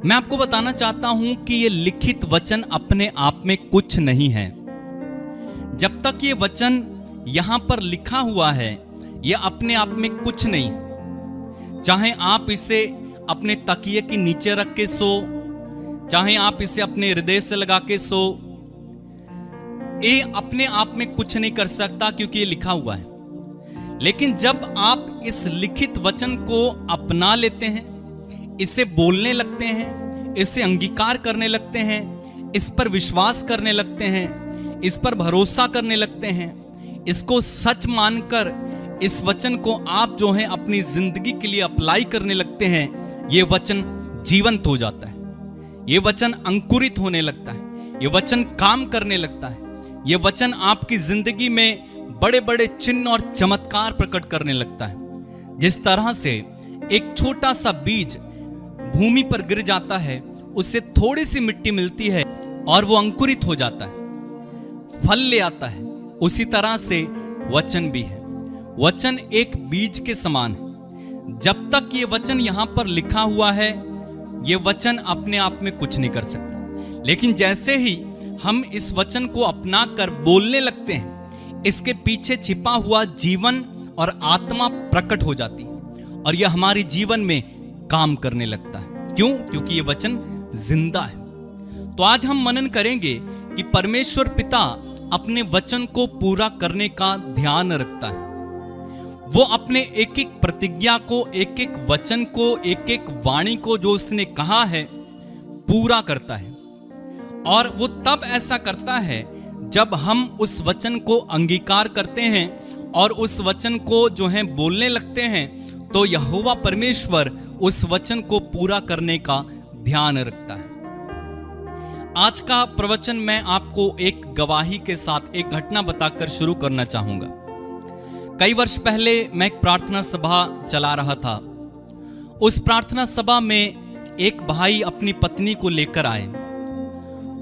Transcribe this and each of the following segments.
मैं आपको बताना चाहता हूं कि ये लिखित वचन अपने आप में कुछ नहीं है। जब तक ये वचन यहां पर लिखा हुआ है, ये अपने आप में कुछ नहीं है। चाहे आप इसे अपने तकिए के नीचे रख के सो, चाहे आप इसे अपने हृदय से लगा के सो, ये अपने आप में कुछ नहीं कर सकता क्योंकि ये लिखा हुआ है। लेकिन जब आप इस लिखित वचन को अपना लेते हैं, इसे बोलने लगते हैं, इसे अंगीकार करने लगते हैं, इस पर विश्वास करने लगते हैं, इस पर भरोसा करने लगते हैं, इसको सच मानकर इस वचन को आप जो है अपनी जिंदगी के लिए अप्लाई करने लगते हैं, ये वचन जीवंत हो जाता है, ये वचन अंकुरित होने लगता है, ये वचन काम करने लगता है, ये वचन आपकी जिंदगी में बड़े बड़े चिन्ह और चमत्कार प्रकट करने लगता है। जिस तरह से एक छोटा सा बीज भूमि पर गिर जाता है, उससे थोड़ी सी मिट्टी मिलती है और वो अंकुरित हो जाता है, फल ले आता है, उसी तरह से वचन भी है। वचन एक बीज के समान है। जब तक ये वचन यहां पर लिखा हुआ है, ये वचन अपने आप में कुछ नहीं कर सकता। लेकिन जैसे ही हम इस वचन को अपना कर बोलने लगते हैं, इसके पीछे छिपा हुआ जीवन और आत्मा प्रकट हो जाती है और यह हमारे जीवन में काम करने लगता है। क्यों? क्योंकि ये वचन जिंदा है। तो आज हम मनन करेंगे कि परमेश्वर पिता अपने वचन को पूरा करने का ध्यान रखता है। वो अपने एक एक प्रतिज्ञा को, एक एक वचन को, एक एक वाणी को जो उसने कहा है पूरा करता है। और वो तब ऐसा करता है जब हम उस वचन को अंगीकार करते हैं और उस वचन को जो है बोलने लगते हैं, तो यहोवा परमेश्वर उस वचन को पूरा करने का ध्यान रखता है। आज का प्रवचन मैं आपको एक गवाही के साथ एक घटना बताकर शुरू करना चाहूंगा। कई वर्ष पहले मैं एक प्रार्थना सभा चला रहा था। उस प्रार्थना सभा में एक भाई अपनी पत्नी को लेकर आए।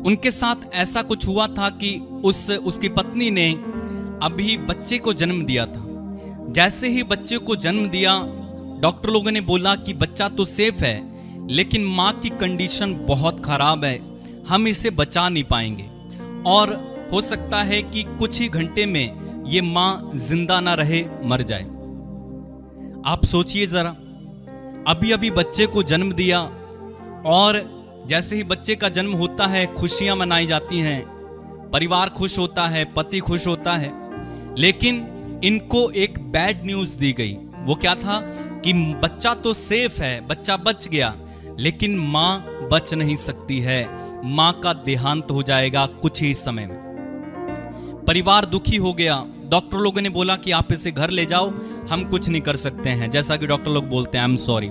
उनके साथ ऐसा कुछ हुआ था कि उसकी पत्नी ने अभी बच्चे को जन्म दिया था। जैसे ही बच्चे को जन्म दिया, डॉक्टर लोगों ने बोला कि बच्चा तो सेफ है, लेकिन माँ की कंडीशन बहुत खराब है, हम इसे बचा नहीं पाएंगे और हो सकता है कि कुछ ही घंटे में ये माँ जिंदा ना रहे, मर जाए। आप सोचिए जरा, अभी अभी बच्चे को जन्म दिया और जैसे ही बच्चे का जन्म होता है, खुशियां मनाई जाती हैं, परिवार खुश होता है, पति खुश होता है। लेकिन इनको एक बैड न्यूज दी गई। वो क्या था कि बच्चा तो सेफ है, बच्चा बच गया, लेकिन मां बच नहीं सकती है, मां का देहांत हो जाएगा कुछ ही समय में। परिवार दुखी हो गया। डॉक्टर लोगों ने बोला कि आप इसे घर ले जाओ, हम कुछ नहीं कर सकते हैं, जैसा कि डॉक्टर लोग बोलते हैं, आई एम सॉरी।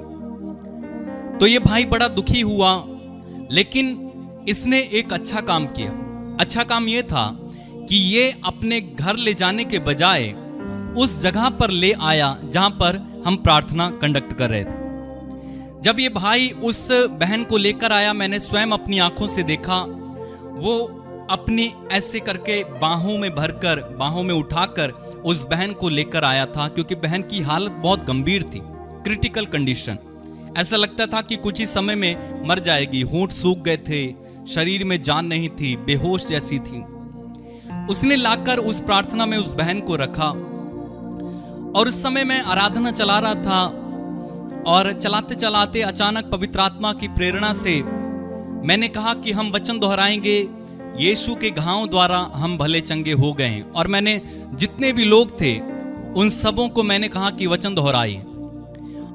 तो ये भाई बड़ा दुखी हुआ, लेकिन इसने एक अच्छा काम किया। अच्छा काम यह था कि ये अपने घर ले जाने के बजाय उस जगह पर ले आया जहां पर हम प्रार्थना कंडक्ट कर रहे थे। जब ये भाई उस बहन को लेकर आया, मैंने स्वयं अपनी आंखों से देखा। वो अपनी ऐसे करके बाहों में भरकर, बाहों में उठाकर उस बहन को लेकर आया था, क्योंकि बहन की हालत बहुत गंभीर थी, क्रिटिकल कंडीशन। ऐसा लगता था कि कुछ ही समय में मर जाएगी। होंठ सूख गए थे, शरीर में जान नहीं थी, बेहोश जैसी थी। उसने लाकर उस प्रार्थना में उस बहन को रखा और उस समय मैं आराधना चला रहा था और चलाते चलाते अचानक पवित्र आत्मा की प्रेरणा से मैंने कहा कि हम वचन दोहराएंगे, यीशु के घाव द्वारा हम भले चंगे हो गए। और मैंने जितने भी लोग थे उन सबों को मैंने कहा कि वचन दोहराइए।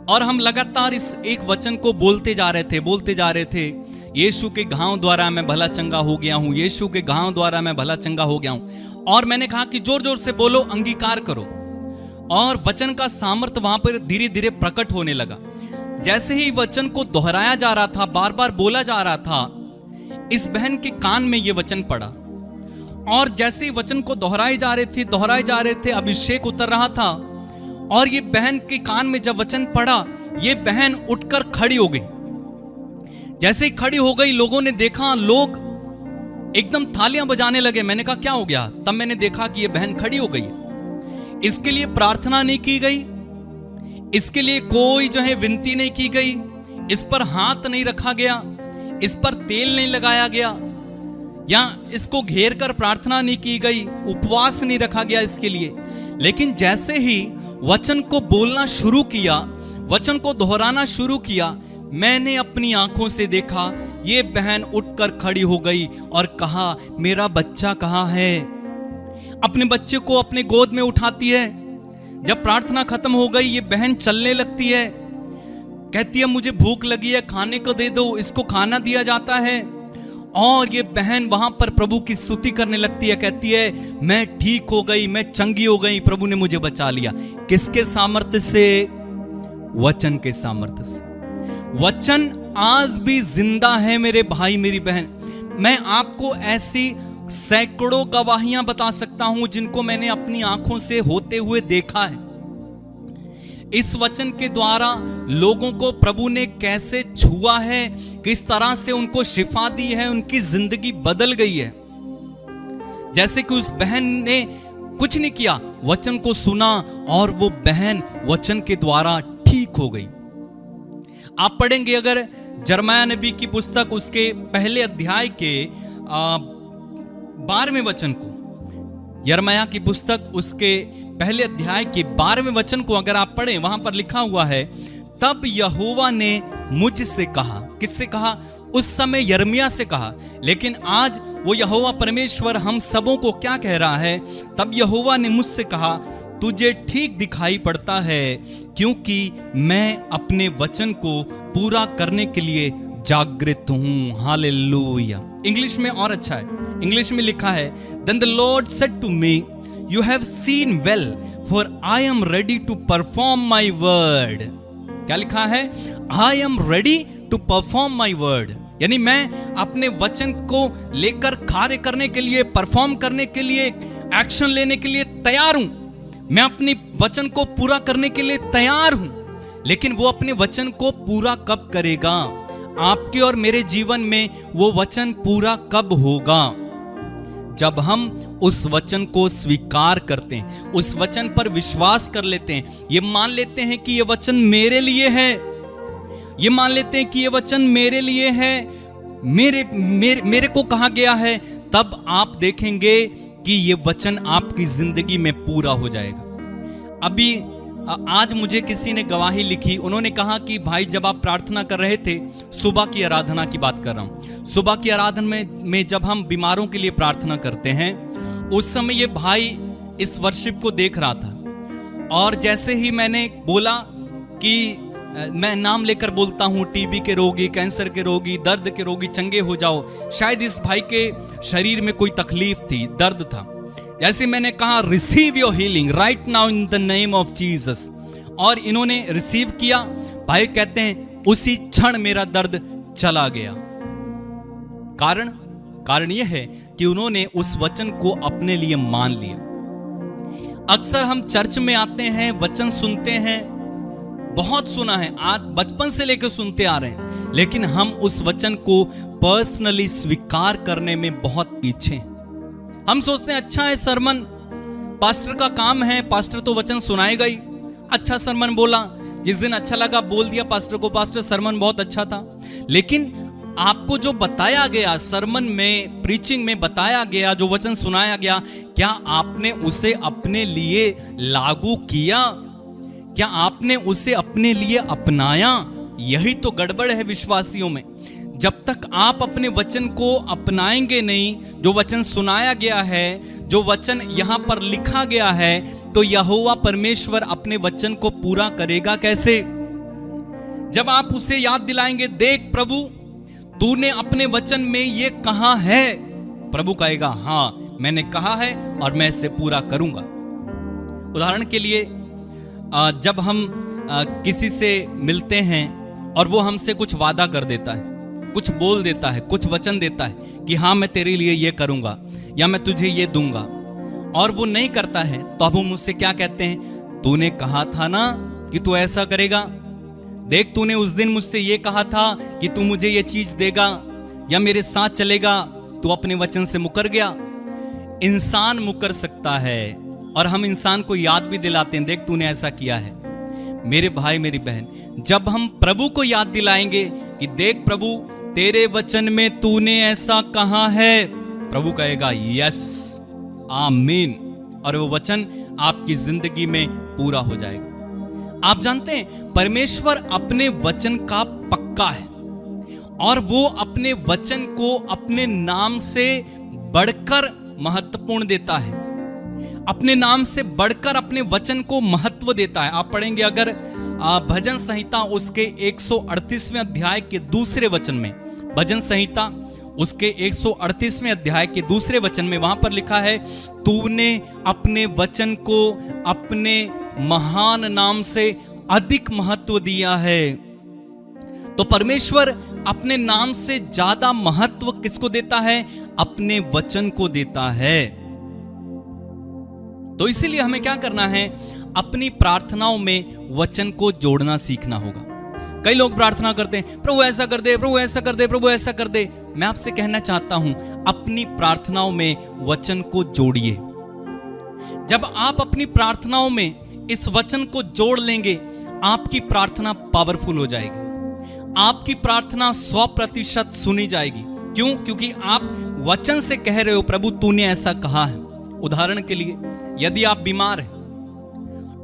और हम लगातार इस एक वचन को बोलते जा रहे थे, यीशु के घाव द्वारा मैं भला चंगा हो गया हूं, यीशु के घाव द्वारा मैं भला चंगा हो गया हूं। और मैंने कहा कि जोर जोर से बोलो, अंगीकार करो। और वचन का सामर्थ्य वहां पर धीरे धीरे प्रकट होने लगा। जैसे ही वचन को दोहराया जा रहा था, बार बार बोला जा रहा था, इस बहन के कान में यह वचन पड़ा। और जैसे ही वचन को दोहराए जा रहे थे, अभिषेक उतर रहा था। और ये बहन के कान में जब वचन पड़ा, ये बहन उठकर खड़ी हो गई। जैसे ही खड़ी हो गई, लोगों ने देखा, लोग एकदम तालियां बजाने लगे। मैंने कहा क्या हो गया? तब मैंने देखा कि ये बहन खड़ी हो गई। इसके लिए प्रार्थना नहीं की गई, इसके लिए कोई जो है विनती नहीं की गई, इस पर हाथ नहीं रखा गया, इस पर तेल नहीं लगाया गया, या इसको घेर कर प्रार्थना नहीं की गई, उपवास नहीं रखा गया इसके लिए। लेकिन जैसे ही वचन को बोलना शुरू किया, वचन को दोहराना शुरू किया, मैंने अपनी आंखों से देखा ये बहन उठकर खड़ी हो गई और कहा, मेरा बच्चा कहाँ है। अपने बच्चे को अपने गोद में उठाती है। जब प्रार्थना खत्म हो गई, ये बहन चलने लगती है, कहती है मुझे भूख लगी है, खाने को दे दो। इसको खाना दिया जाता है और ये बहन वहां पर प्रभु की स्तुति करने लगती है, कहती है मैं ठीक हो गई, मैं चंगी हो गई, प्रभु ने मुझे बचा लिया। किसके सामर्थ्य से? वचन के सामर्थ्य से। वचन आज भी जिंदा है मेरे भाई मेरी बहन। मैं आपको ऐसी सैकड़ों गवाहियां बता सकता हूं जिनको मैंने अपनी आंखों से होते हुए देखा है। इस वचन के द्वारा लोगों को प्रभु ने कैसे छुआ है, किस तरह से उनको शिफा दी है, उनकी जिंदगी बदल गई है। जैसे कि उस बहन ने कुछ नहीं किया, वचन को सुना और वो बहन वचन के द्वारा ठीक हो गई। आप पढ़ेंगे अगर यिर्मयाह नबी की पुस्तक, उसके पहले अध्याय के 12वें वचन को, यिर्मयाह की पुस्तक उसके पहले अध्याय के 12वें वचन को अगर आप पढ़ें, वहां पर लिखा हुआ है, तब यहोवा ने मुझसे कहा। किससे कहा? उस समय यिर्मयाह से कहा, लेकिन आज वो यहोवा परमेश्वर हम सबों को क्या कह रहा है? तब यहोवा ने मुझसे कहा, तुझे ठीक दिखाई पड़ता है, क्योंकि मैं अपने वचन को पूरा करने के लिए जागृत हूं। हालेलुया। इंग्लिश में और अच्छा है, इंग्लिश में लिखा है, Then the Lord said to me, You have seen well, for I am ready to perform my word. क्या लिखा है? I am ready to perform my word. यानी मैं अपने वचन को लेकर कार्य करने के लिए, परफॉर्म करने के लिए, एक्शन लेने के लिए तैयार हूं। मैं अपनी वचन को पूरा करने के लिए तैयार हूं। लेकिन वो अपने वचन को पूरा कब करेगा? आपके और मेरे जीवन में वो वचन पूरा कब होगा? जब हम उस वचन को स्वीकार करते हैं, उस वचन पर विश्वास कर लेते हैं, ये मान लेते हैं कि ये वचन मेरे लिए है, ये मान लेते हैं कि ये वचन मेरे लिए है, मेरे को कहा गया है, तब आप देखेंगे कि ये वचन आपकी जिंदगी में पूरा हो जाएगा। अभी आज मुझे किसी ने गवाही लिखी, उन्होंने कहा कि भाई जब आप प्रार्थना कर रहे थे, सुबह की आराधना की बात कर रहा हूं, सुबह की आराधना में जब हम बीमारों के लिए प्रार्थना करते हैं, उस समय ये भाई इस वर्शिप को देख रहा था और जैसे ही मैंने बोला कि मैं नाम लेकर बोलता हूं, टीबी के रोगी, कैंसर के रोगी, दर्द के रोगी चंगे हो जाओ। शायद इस भाई के शरीर में कोई तकलीफ थी, दर्द था। जैसे मैंने कहा receive your healing right now in the name of Jesus, और इन्होंने रिसीव किया। भाई कहते हैं उसी क्षण मेरा दर्द चला गया। कारण यह है कि उन्होंने उस वचन को अपने लिए मान लिया। अक्सर हम चर्च में आते हैं, वचन सुनते हैं, बहुत सुना है, आज बचपन से लेकर सुनते आ रहे हैं, लेकिन हम उस वचन को पर्सनली स्वीकार करने में बहुत पीछे हैं। हम सोचते हैं अच्छा है सरमन, पास्टर का काम है, पास्टर तो वचन सुनाएगा ही, अच्छा सरमन बोला, जिस दिन अच्छा लगा बोल दिया पास्टर को, पास्टर सरमन बहुत अच्छा था। लेकिन आपको जो बताया गया सरमन में, प्रीचिंग में बताया गया, जो वचन सुनाया गया, क्या आपने उसे अपने लिए लागू किया? क्या आपने उसे अपने लिए अपनाया? यही तो गड़बड़ है विश्वासियों में। जब तक आप अपने वचन को अपनाएंगे नहीं, जो वचन सुनाया गया है, जो वचन यहां पर लिखा गया है, तो यहोवा परमेश्वर अपने वचन को पूरा करेगा कैसे? जब आप उसे याद दिलाएंगे, देख प्रभु तूने अपने वचन में ये कहा है, प्रभु कहेगा हाँ मैंने कहा है और मैं इसे पूरा करूंगा। उदाहरण के लिए जब हम किसी से मिलते हैं और वो हमसे कुछ वादा कर देता है, कुछ बोल देता है, कुछ वचन देता है कि हाँ मैं तेरे लिए ये करूंगा या मैं तुझे ये दूंगा, और वो नहीं करता है, तो अब हम उससे क्या कहते हैं? तूने कहा था ना कि तू ऐसा करेगा, देख तूने उस दिन मुझसे ये कहा था कि तू मुझे ये चीज देगा या मेरे साथ चलेगा, तू अपने वचन से मुकर गया। इंसान मुकर सकता है और हम इंसान को याद भी दिलाते हैं, देख तूने ऐसा किया है। मेरे भाई मेरी बहन, जब हम प्रभु को याद दिलाएंगे कि देख प्रभु तेरे वचन में तूने ऐसा कहा है। प्रभु कहेगा यस, आमीन, और वो वचन आपकी जिंदगी में पूरा हो जाएगा। आप जानते हैं परमेश्वर अपने वचन का पक्का है और वो अपने वचन को अपने नाम से बढ़कर महत्वपूर्ण देता है, अपने नाम से बढ़कर अपने वचन को महत्व देता है। आप पढ़ेंगे अगर भजन संहिता उसके 138वें अध्याय के दूसरे वचन में, भजन संहिता उसके 138वें अध्याय के दूसरे वचन में, वहां पर लिखा है तूने अपने वचन को अपने महान नाम से अधिक महत्व दिया है। तो परमेश्वर अपने नाम से ज्यादा महत्व किसको देता है? अपने वचन को देता है। तो इसीलिए हमें क्या करना है? अपनी प्रार्थनाओं में वचन को जोड़ना सीखना होगा। कई लोग प्रार्थना करते हैं प्रभु ऐसा कर दे, प्रभु ऐसा कर दे, प्रभु ऐसा कर दे। मैं आपसे कहना चाहता हूं अपनी प्रार्थनाओं में वचन को जोड़िए। जब आप अपनी प्रार्थनाओं में इस वचन को जोड़ लेंगे, आपकी प्रार्थना पावरफुल हो जाएगी, आपकी प्रार्थना 100% सुनी जाएगी। क्यों? क्योंकि आप वचन से कह रहे हो प्रभु तूने ऐसा कहा है। उदाहरण के लिए यदि आप बीमार हैं,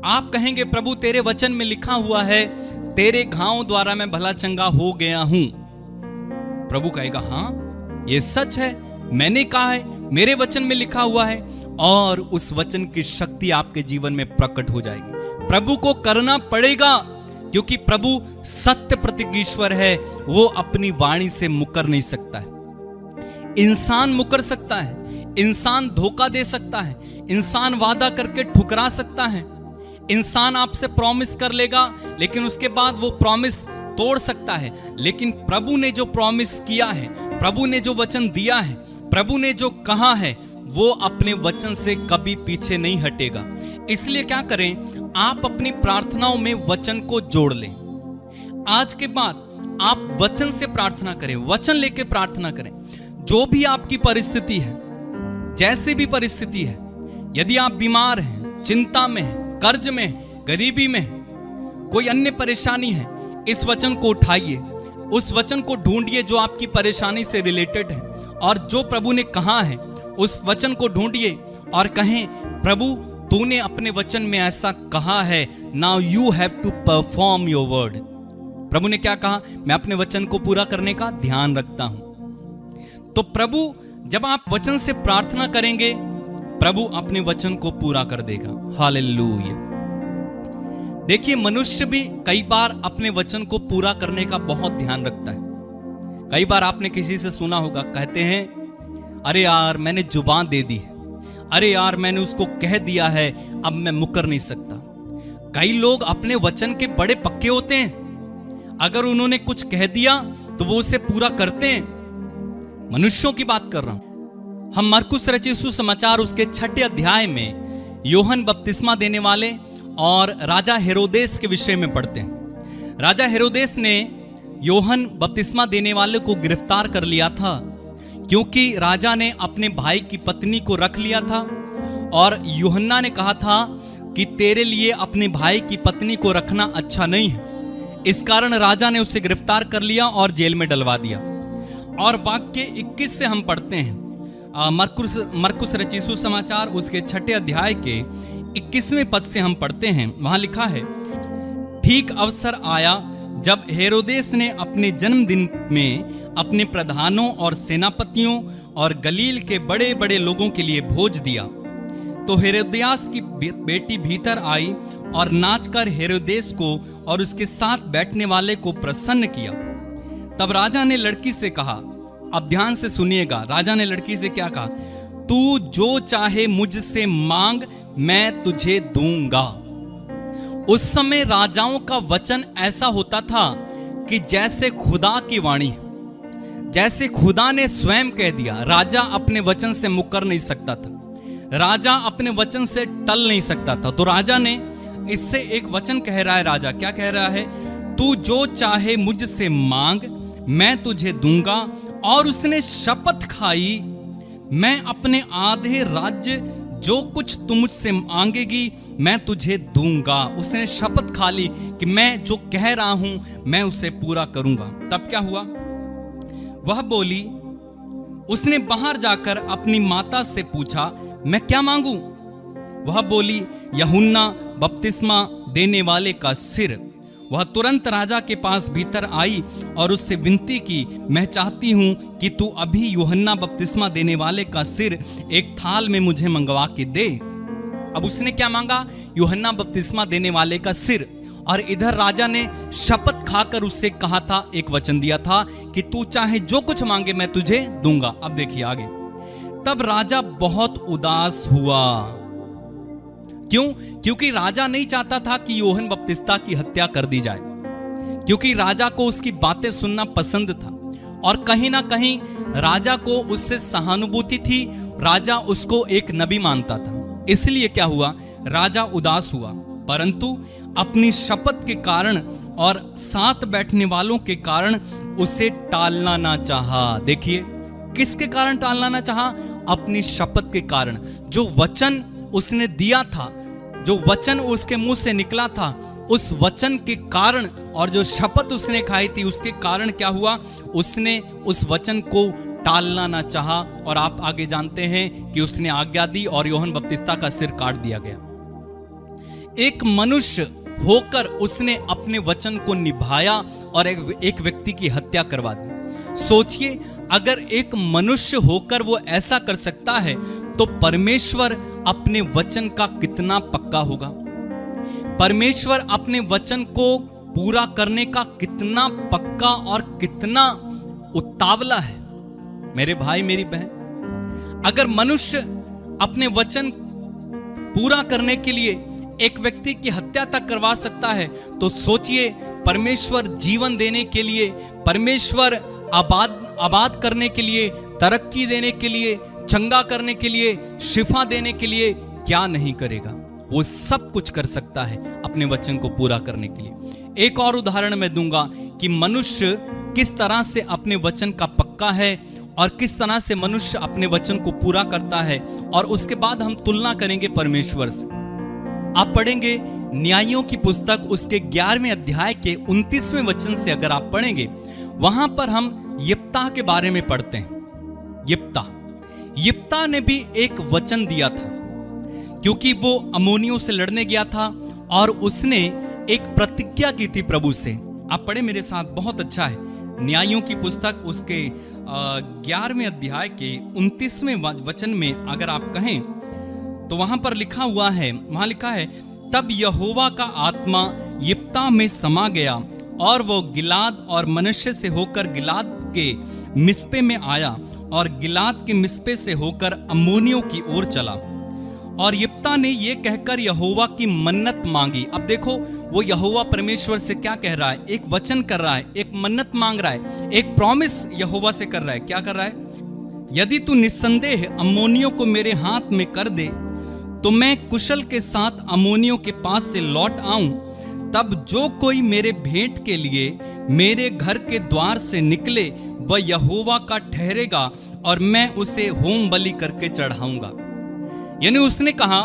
आप कहेंगे प्रभु तेरे वचन में लिखा हुआ है तेरे घाव द्वारा मैं भला चंगा हो गया हूं। प्रभु कहेगा हां ये सच है, मैंने कहा है, मेरे वचन में लिखा हुआ है, और उस वचन की शक्ति आपके जीवन में प्रकट हो जाएगी। प्रभु को करना पड़ेगा क्योंकि प्रभु सत्य प्रतिज्ञाश्वर है, वो अपनी वाणी से मुकर नहीं सकता है। इंसान मुकर सकता है, इंसान धोखा दे सकता है, इंसान वादा करके ठुकरा सकता है, इंसान आपसे प्रॉमिस कर लेगा लेकिन उसके बाद वो प्रॉमिस तोड़ सकता है। लेकिन प्रभु ने जो प्रॉमिस किया है, प्रभु ने जो वचन दिया है, प्रभु ने जो कहा है, वो अपने वचन से कभी पीछे नहीं हटेगा। इसलिए क्या करें? आप अपनी प्रार्थनाओं में वचन को जोड़ लें। आज के बाद आप वचन से प्रार्थना करें, वचन लेके प्रार्थना करें। जो भी आपकी परिस्थिति है, जैसे भी परिस्थिति है, यदि आप बीमार हैं, चिंता में हैं, कर्ज में, गरीबी में, कोई अन्य परेशानी है, इस वचन को उठाइए, उस वचन को ढूंढिए जो आपकी परेशानी से रिलेटेड है, और जो प्रभु ने कहा है उस वचन को ढूंढिए और कहें प्रभु तूने अपने वचन में ऐसा कहा है, now you have to perform your word. प्रभु ने क्या कहा? मैं अपने वचन को पूरा करने का ध्यान रखता हूं। तो प्रभु जब आप वचन से प्रार्थना करेंगे, प्रभु अपने वचन को पूरा कर देगा। हालेलुया। देखिए मनुष्य भी कई बार अपने वचन को पूरा करने का बहुत ध्यान रखता है। कई बार आपने किसी से सुना होगा, कहते हैं अरे यार मैंने जुबान दे दी है, अरे यार मैंने उसको कह दिया है, अब मैं मुकर नहीं सकता। कई लोग अपने वचन के बड़े पक्के होते हैं, अगर उन्होंने कुछ कह दिया तो वो उसे पूरा करते हैं। मनुष्यों की बात कर रहा हूं। हम मरकुस रचित सुसमाचार उसके 6 अध्याय में यूहन्ना बपतिस्मा देने वाले और राजा हेरोदेस के विषय में पढ़ते हैं। राजा हेरोदेस ने यूहन्ना बपतिस्मा देने वाले को गिरफ्तार कर लिया था क्योंकि राजा ने अपने भाई की पत्नी को रख लिया था और यूहन्ना ने कहा था कि तेरे लिए अपने भाई की पत्नी को रखना अच्छा नहीं है। इस कारण राजा ने उसे गिरफ्तार कर लिया और जेल में डलवा दिया। और वाक्य 21 से हम पढ़ते हैं, मरकुस रचित सुसमाचार उसके 6 अध्याय के 21वें पद से हम पढ़ते हैं। वहां लिखा है, ठीक अवसर आया जब हेरोदेस ने अपने जन्मदिन में अपने प्रधानों और सेनापतियों और गलील के बड़े बड़े लोगों के लिए भोज दिया, तो हेरोदियास की बेटी भीतर आई और नाचकर हेरोदेस को और उसके साथ बैठने वाले को प्रसन्न किया। तब राजा ने लड़की से कहा, अब ध्यान से सुनिएगा, राजा ने लड़की से क्या कहा? तू जो चाहे मुझसे मांग, मैं तुझे दूंगा। उस समय राजाओं का वचन ऐसा होता था कि जैसे खुदा की वाणी, जैसे खुदा ने स्वयं कह दिया। राजा अपने वचन से मुकर नहीं सकता था, राजा अपने वचन से टल नहीं सकता था। तो राजा ने इससे एक वचन कह रहा है। राजा क्या कह रहा है? तू जो चाहे मुझसे मांग, मैं तुझे दूंगा। और उसने शपथ खाई, मैं अपने आधे राज्य जो कुछ तुम मुझसे मांगेगी मैं तुझे दूंगा। उसने शपथ खा ली कि मैं जो कह रहा हूं मैं उसे पूरा करूंगा। तब क्या हुआ? वह बोली, उसने बाहर जाकर अपनी माता से पूछा, मैं क्या मांगूं? वह बोली, यूहन्ना बपतिस्मा देने वाले का सिर। वह तुरंत राजा के पास भीतर आई और उससे विनती की, मैं चाहती हूं कि तू अभी यूहन्ना बपतिस्मा देने वाले का सिर एक थाल में मुझे मंगवा के दे। अब उसने क्या मांगा? यूहन्ना बपतिस्मा देने वाले का सिर। और इधर राजा ने शपथ खाकर उससे कहा था, एक वचन दिया था कि तू चाहे जो कुछ मांगे मैं तुझे दूंगा। अब देखिए आगे। तब राजा बहुत उदास हुआ। क्यों? क्योंकि राजा नहीं चाहता था कि यूहन्ना बपतिस्मा की हत्या कर दी जाए, क्योंकि राजा को उसकी बातें सुनना पसंद था और कहीं ना कहीं राजा को उससे सहानुभूति थी। राजा उसको एक नबी मानता था। इसलिए क्या हुआ? राजा उदास हुआ, परंतु अपनी शपथ के कारण और साथ बैठने वालों के कारण उसे टालना ना चाहा। देखिए किसके कारण टालना ना चाहा? अपनी शपथ के कारण। जो वचन उसने दिया था, जो वचन उसके मुंह से निकला था, उस वचन के कारण और जो शपथ उसने खाई थी उसके कारण क्या हुआ? उसने उस वचन को टालना ना चाहा और आप आगे जानते हैं कि उसने आज्ञा दी और यूहन्ना बपतिस्मा का सिर काट दिया गया। एक मनुष्य होकर उसने अपने वचन को निभाया और एक व्यक्ति की हत्या करवा दी। सोचिए, अगर एक मनुष्य होकर वो ऐसा कर सकता है तो परमेश्वर अपने वचन का कितना पक्का होगा। परमेश्वर अपने वचन को पूरा करने का कितना पक्का और कितना उतावला है। मेरे भाई मेरी बहन, अगर मनुष्य अपने वचन पूरा करने के लिए एक व्यक्ति की हत्या तक करवा सकता है तो सोचिए परमेश्वर जीवन देने के लिए, परमेश्वर आबाद करने के लिए, तरक्की देने के लिए, चंगा करने के लिए, शिफा देने के लिए क्या नहीं करेगा। वो सब कुछ कर सकता है अपने वचन को पूरा करने के लिए। एक और उदाहरण मैं दूंगा कि मनुष्य किस तरह से अपने वचन का पक्का है और किस तरह से मनुष्य अपने वचन को पूरा करता है, और उसके बाद हम तुलना करेंगे परमेश्वर से। आप पढ़ेंगे न्यायियों की पुस्तक उसके 11वें अध्याय के 29वें वचन से अगर आप पढ़ेंगे, वहां पर हम यिप्ताह के बारे में पढ़ते हैं। यिप्ताह ने भी एक वचन दिया था, क्योंकि वो अम्मोनियों से लड़ने गया था और उसने एक प्रतिज्ञा की थी प्रभु से। आप पढ़े मेरे साथ, बहुत अच्छा है। न्यायियों की पुस्तक उसके 11वें अध्याय के 29वें वचन में अगर आप कहें तो वहां पर लिखा हुआ है, वहां लिखा है, तब यहोवा का आत्मा यिप्ताह में समा गया और वो गिलाद और मनश्शे से होकर गिलाद के मिस्पे में आया और गिलाद के मिस्पे से होकर अम्मोनियों की ओर चला। और यिप्ताह ने ये कहकर यहोवा की मन्नत मांगी। अब देखो वो यहोवा परमेश्वर से क्या कह रहा है? एक वचन कर रहा है, एक मन्नत मांग रहा है, एक प्रॉमिस यहोवा से कर रहा है। क्या कर रहा है? यदि तू निस्संदेह अम्मोनियों को मेरे हाथ में कर दे तो मैं कुशल के साथ अम्मोनियों के पास से लौट आऊं, तब जो कोई मेरे भेंट के लिए मेरे घर के द्वार से निकले वह यहोवा का ठहरेगा और मैं उसे होम बलि करके चढ़ाऊंगा। यानी उसने कहा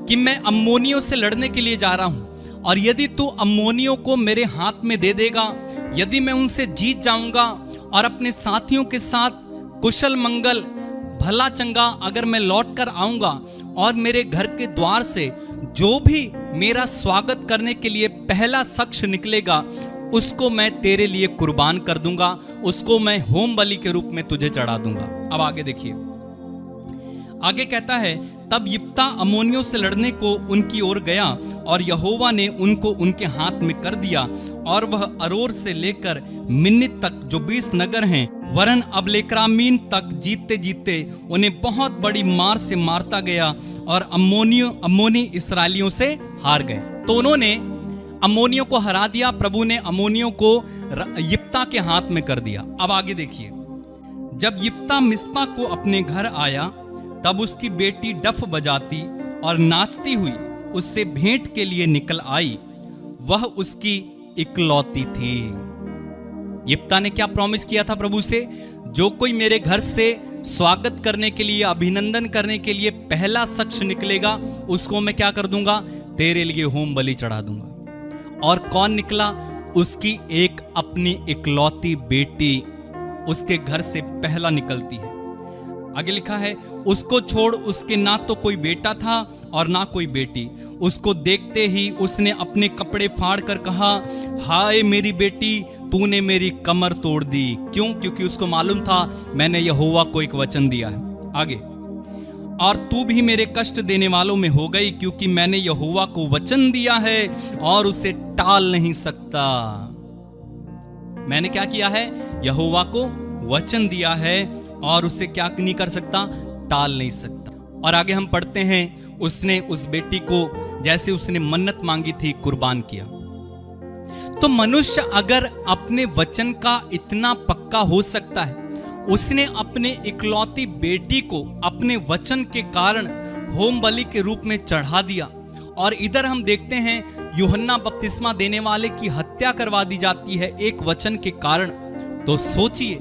कि मैं अम्मोनियों से लड़ने के लिए जा रहा हूं और यदि तू अम्मोनियों को मेरे हाथ में दे देगा, यदि मैं उनसे जीत जाऊंगा और अपने साथियों के साथ कुशल मंगल भला चंगा अगर मैं लौट कर आऊंगा और मेरे घर के द्वार से जो भी मेरा स्वागत करने के लिए पहला शख्स निकलेगा उसको मैं तेरे लिए कुर्बान कर दूंगा, उसको मैं होम बलि के रूप में तुझे चढ़ा दूंगा। अब आगे देखिए, आगे कहता है, तब यिप्ताह अम्मोनियों से लड़ने को उनकी ओर गया और यहोवा ने उनको उनके हाथ में कर दिया और वह अरोर से लेकर मिन्नित तक जो 20 नगर हैं वरन अबलेक्रामीन तक जीतते जीतते उन्हें बहुत बड़ी मार से मारता गया और अम्मोनी इस्राएलियों से हार गए। तो उन्होंने अम्मोनियों को हरा दिया, प्रभु ने अम्मोनियों को यिप्ताह के हाथ में कर दिया। अब आगे देखिए, जब यिप्ताह मिस्पा को अपने घर आया तब उसकी बेटी डफ बजाती और नाचती हुई उससे भेंट के लिए निकल आई, वह उसकी इकलौती थी। यिप्ताह ने क्या प्रॉमिस किया था प्रभु से? जो कोई मेरे घर से स्वागत करने के लिए, अभिनंदन करने के लिए पहला शख्स निकलेगा उसको मैं क्या कर दूंगा? तेरे लिए होम बलि चढ़ा दूंगा। और कौन निकला? उसकी एक अपनी इकलौती बेटी उसके घर से पहला निकलती है। आगे लिखा है, उसको छोड़ उसके ना तो कोई बेटा था और ना कोई बेटी। उसको देखते ही उसने अपने कपड़े फाड़ कर कहा, हाय मेरी बेटी, तूने मेरी कमर तोड़ दी। क्यों? क्योंकि उसको मालूम था मैंने यहोवा को एक वचन दिया है। आगे, और तू भी मेरे कष्ट देने वालों में हो गई, क्योंकि मैंने यहोवा को वचन दिया है और उसे टाल नहीं सकता। मैंने क्या किया है? यहोवा को वचन दिया है और उसे क्या नहीं कर सकता? टाल नहीं सकता। और आगे हम पढ़ते हैं, उसने उस बेटी को जैसे उसने मन्नत मांगी थी कुर्बान किया। तो मनुष्य अगर अपने वचन का इतना पक्का हो सकता है, उसने अपने इकलौती बेटी को अपने वचन के कारण होम बलि के रूप में चढ़ा दिया। और इधर हम देखते हैं यूहन्ना बपतिस्मा देने वाले की हत्या करवा दी जाती है एक वचन के कारण। तो सोचिए,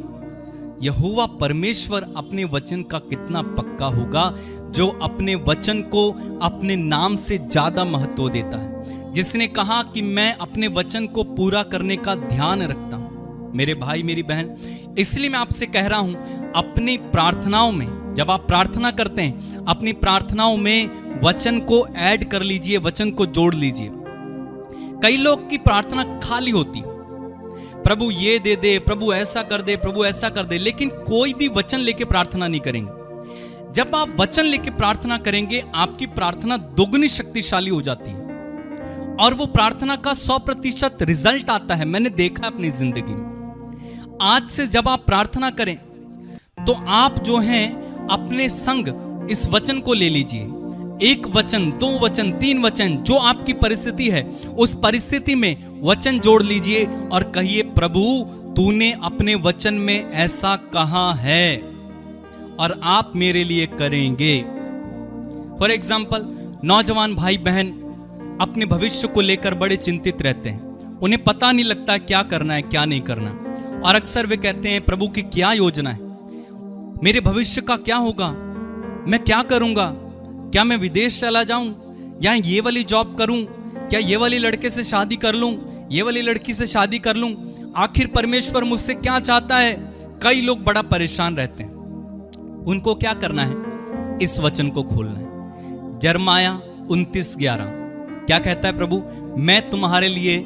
यहोवा परमेश्वर अपने वचन का कितना पक्का होगा, जो अपने वचन को अपने नाम से ज्यादा महत्व देता है, जिसने कहा कि मैं अपने वचन को पूरा करने का ध्यान रखता हूं। मेरे भाई मेरी बहन, इसलिए मैं आपसे कह रहा हूं, अपनी प्रार्थनाओं में जब आप प्रार्थना करते हैं, अपनी प्रार्थनाओं में वचन को ऐड कर लीजिए, वचन को जोड़ लीजिए। कई लोग की प्रार्थना खाली होती है, प्रभु ये दे दे, प्रभु ऐसा कर दे, प्रभु ऐसा कर दे, लेकिन कोई भी वचन लेके प्रार्थना नहीं करेंगे। जब आप वचन लेके प्रार्थना करेंगे, आपकी प्रार्थना दोगुनी शक्तिशाली हो जाती है और वो प्रार्थना का 100% रिजल्ट आता है। मैंने देखा अपनी जिंदगी में। आज से जब आप प्रार्थना करें तो आप जो हैं अपने संग इस वचन को ले लीजिए। एक वचन, दो वचन, तीन वचन, जो आपकी परिस्थिति है उस परिस्थिति में वचन जोड़ लीजिए और कहिए, प्रभु तूने अपने वचन में ऐसा कहा है और आप मेरे लिए करेंगे। फॉर एग्जाम्पल, नौजवान भाई बहन अपने भविष्य को लेकर बड़े चिंतित रहते हैं। उन्हें पता नहीं लगता क्या करना है, क्या नहीं करना। और अक्सर वे कहते हैं, प्रभु की क्या योजना है, मेरे भविष्य का क्या होगा, मैं क्या करूंगा, क्या मैं विदेश चला जाऊं या ये वाली जॉब करूं, क्या ये वाली लड़के से शादी कर लूं, ये वाली लड़की से शादी कर लूं, आखिर परमेश्वर मुझसे क्या चाहता है। कई लोग बड़ा परेशान रहते हैं। उनको क्या करना है? इस वचन को खोलना है। यिर्मयाह 29:11 क्या कहता है? प्रभु मैं तुम्हारे लिए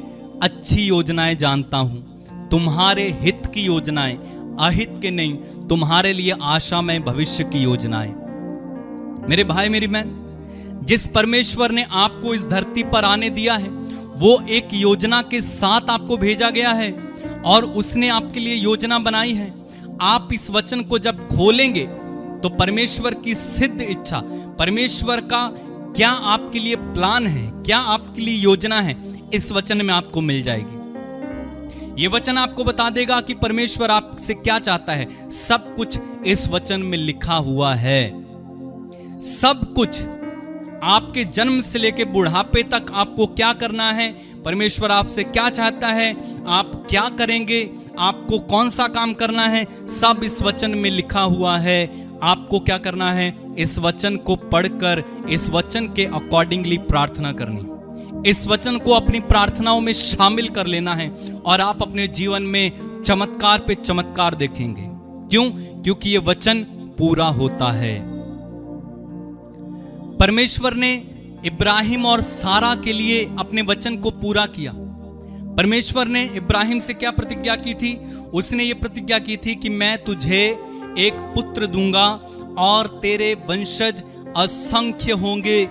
अच्छी योजनाएं जानता हूं, तुम्हारे हित की योजनाएं, अहित के नहीं, तुम्हारे लिए आशामय भविष्य की योजनाएं। मेरे भाई मेरी बहन, जिस परमेश्वर ने आपको इस धरती पर आने दिया है, वो एक योजना के साथ आपको भेजा गया है और उसने आपके लिए योजना बनाई है। आप इस वचन को जब खोलेंगे तो परमेश्वर की सिद्ध इच्छा, परमेश्वर का क्या आपके लिए प्लान है, क्या आपके लिए योजना है, इस वचन में आपको मिल जाएगी। ये वचन आपको बता देगा कि परमेश्वर आपसे क्या चाहता है। सब कुछ इस वचन में लिखा हुआ है। सब कुछ, आपके जन्म से लेकर बुढ़ापे तक आपको क्या करना है, परमेश्वर आपसे क्या चाहता है, आप क्या करेंगे, आपको कौन सा काम करना है, सब इस वचन में लिखा हुआ है। आपको क्या करना है? इस वचन को पढ़कर इस वचन के अकॉर्डिंगली प्रार्थना करनी, इस वचन को अपनी प्रार्थनाओं में शामिल कर लेना है और आप अपने जीवन में चमत्कार पे चमत्कार देखेंगे। क्यों? क्योंकि ये वचन पूरा होता है। परमेश्वर ने इब्राहिम और सारा के लिए अपने वचन को पूरा किया। परमेश्वर ने इब्राहिम से क्या प्रतिज्ञा की थी? उसने ये प्रतिज्ञा की थी कि मैं तुझे एक पुत्र दूंगा और तेरे वंशज असंख्य होंगे,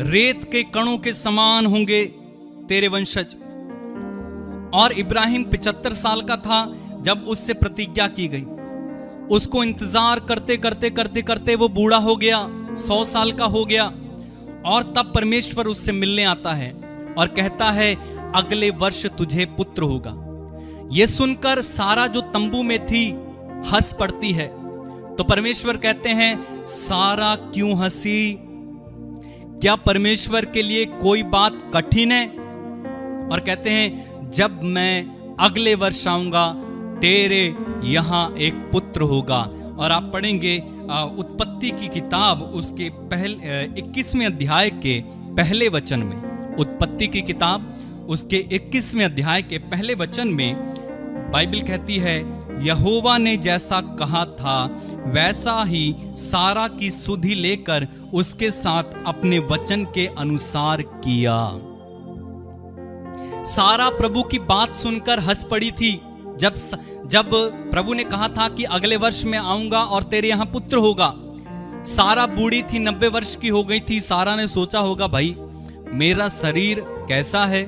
रेत के कणों के समान होंगे तेरे वंशज। और इब्राहिम 75 साल का था जब उससे प्रतिज्ञा की गई। उसको इंतजार करते करते करते करते वो बूढ़ा हो गया, 100 साल का हो गया। और तब परमेश्वर उससे मिलने आता है और कहता है, अगले वर्ष तुझे पुत्र होगा। यह सुनकर सारा जो तंबू में थी हंस पड़ती है। तो परमेश्वर कहते हैं, सारा क्यों हंसी? क्या परमेश्वर के लिए कोई बात कठिन है? और कहते हैं, जब मैं अगले वर्ष आऊंगा तेरे यहां एक पुत्र होगा। और आप पढ़ेंगे उत्पत्ति की किताब उसके 21वें अध्याय के पहले वचन में, उत्पत्ति की किताब उसके 21वें अध्याय के पहले वचन में बाइबल कहती है, यहोवा ने जैसा कहा था वैसा ही सारा की सुधि लेकर उसके साथ अपने वचन के अनुसार किया। सारा प्रभु की बात सुनकर हंस पड़ी थी। जब प्रभु ने कहा था कि अगले वर्ष में आऊंगा और तेरे यहां पुत्र होगा, सारा बूढ़ी थी, 90 वर्ष की हो गई थी। सारा ने सोचा होगा, भाई मेरा शरीर कैसा है,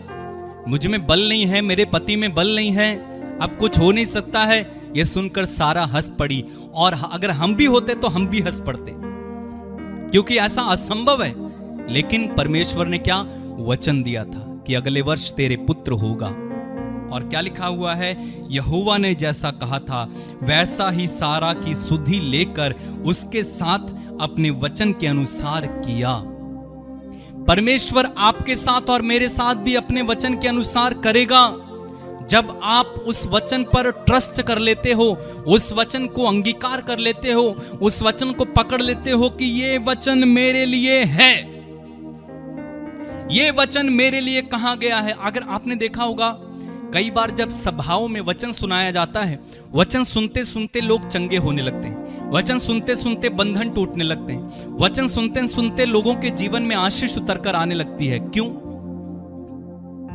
मुझ में बल नहीं है, मेरे पति में बल नहीं है, अब कुछ हो नहीं सकता है। यह सुनकर सारा हंस पड़ी, और अगर हम भी होते तो हम भी हंस पड़ते, क्योंकि ऐसा असंभव है। लेकिन परमेश्वर ने क्या वचन दिया था कि अगले वर्ष तेरे पुत्र होगा। और क्या लिखा हुआ है, यहोवा ने जैसा कहा था वैसा ही सारा की सुधि लेकर उसके साथ अपने वचन के अनुसार किया। परमेश्वर आपके साथ और मेरे साथ भी अपने वचन के अनुसार करेगा। जब आप उस वचन पर ट्रस्ट कर लेते हो, उस वचन को अंगीकार कर लेते हो, उस वचन को पकड़ लेते हो कि ये वचन मेरे लिए है, ये वचन मेरे लिए कहा गया है। अगर आपने देखा होगा, कई बार जब सभाओं में वचन सुनाया जाता है, वचन सुनते सुनते लोग चंगे होने लगते हैं, वचन सुनते सुनते बंधन टूटने लगते हैं, वचन सुनते सुनते लोगों के जीवन में आशीष उतर कर आने लगती है।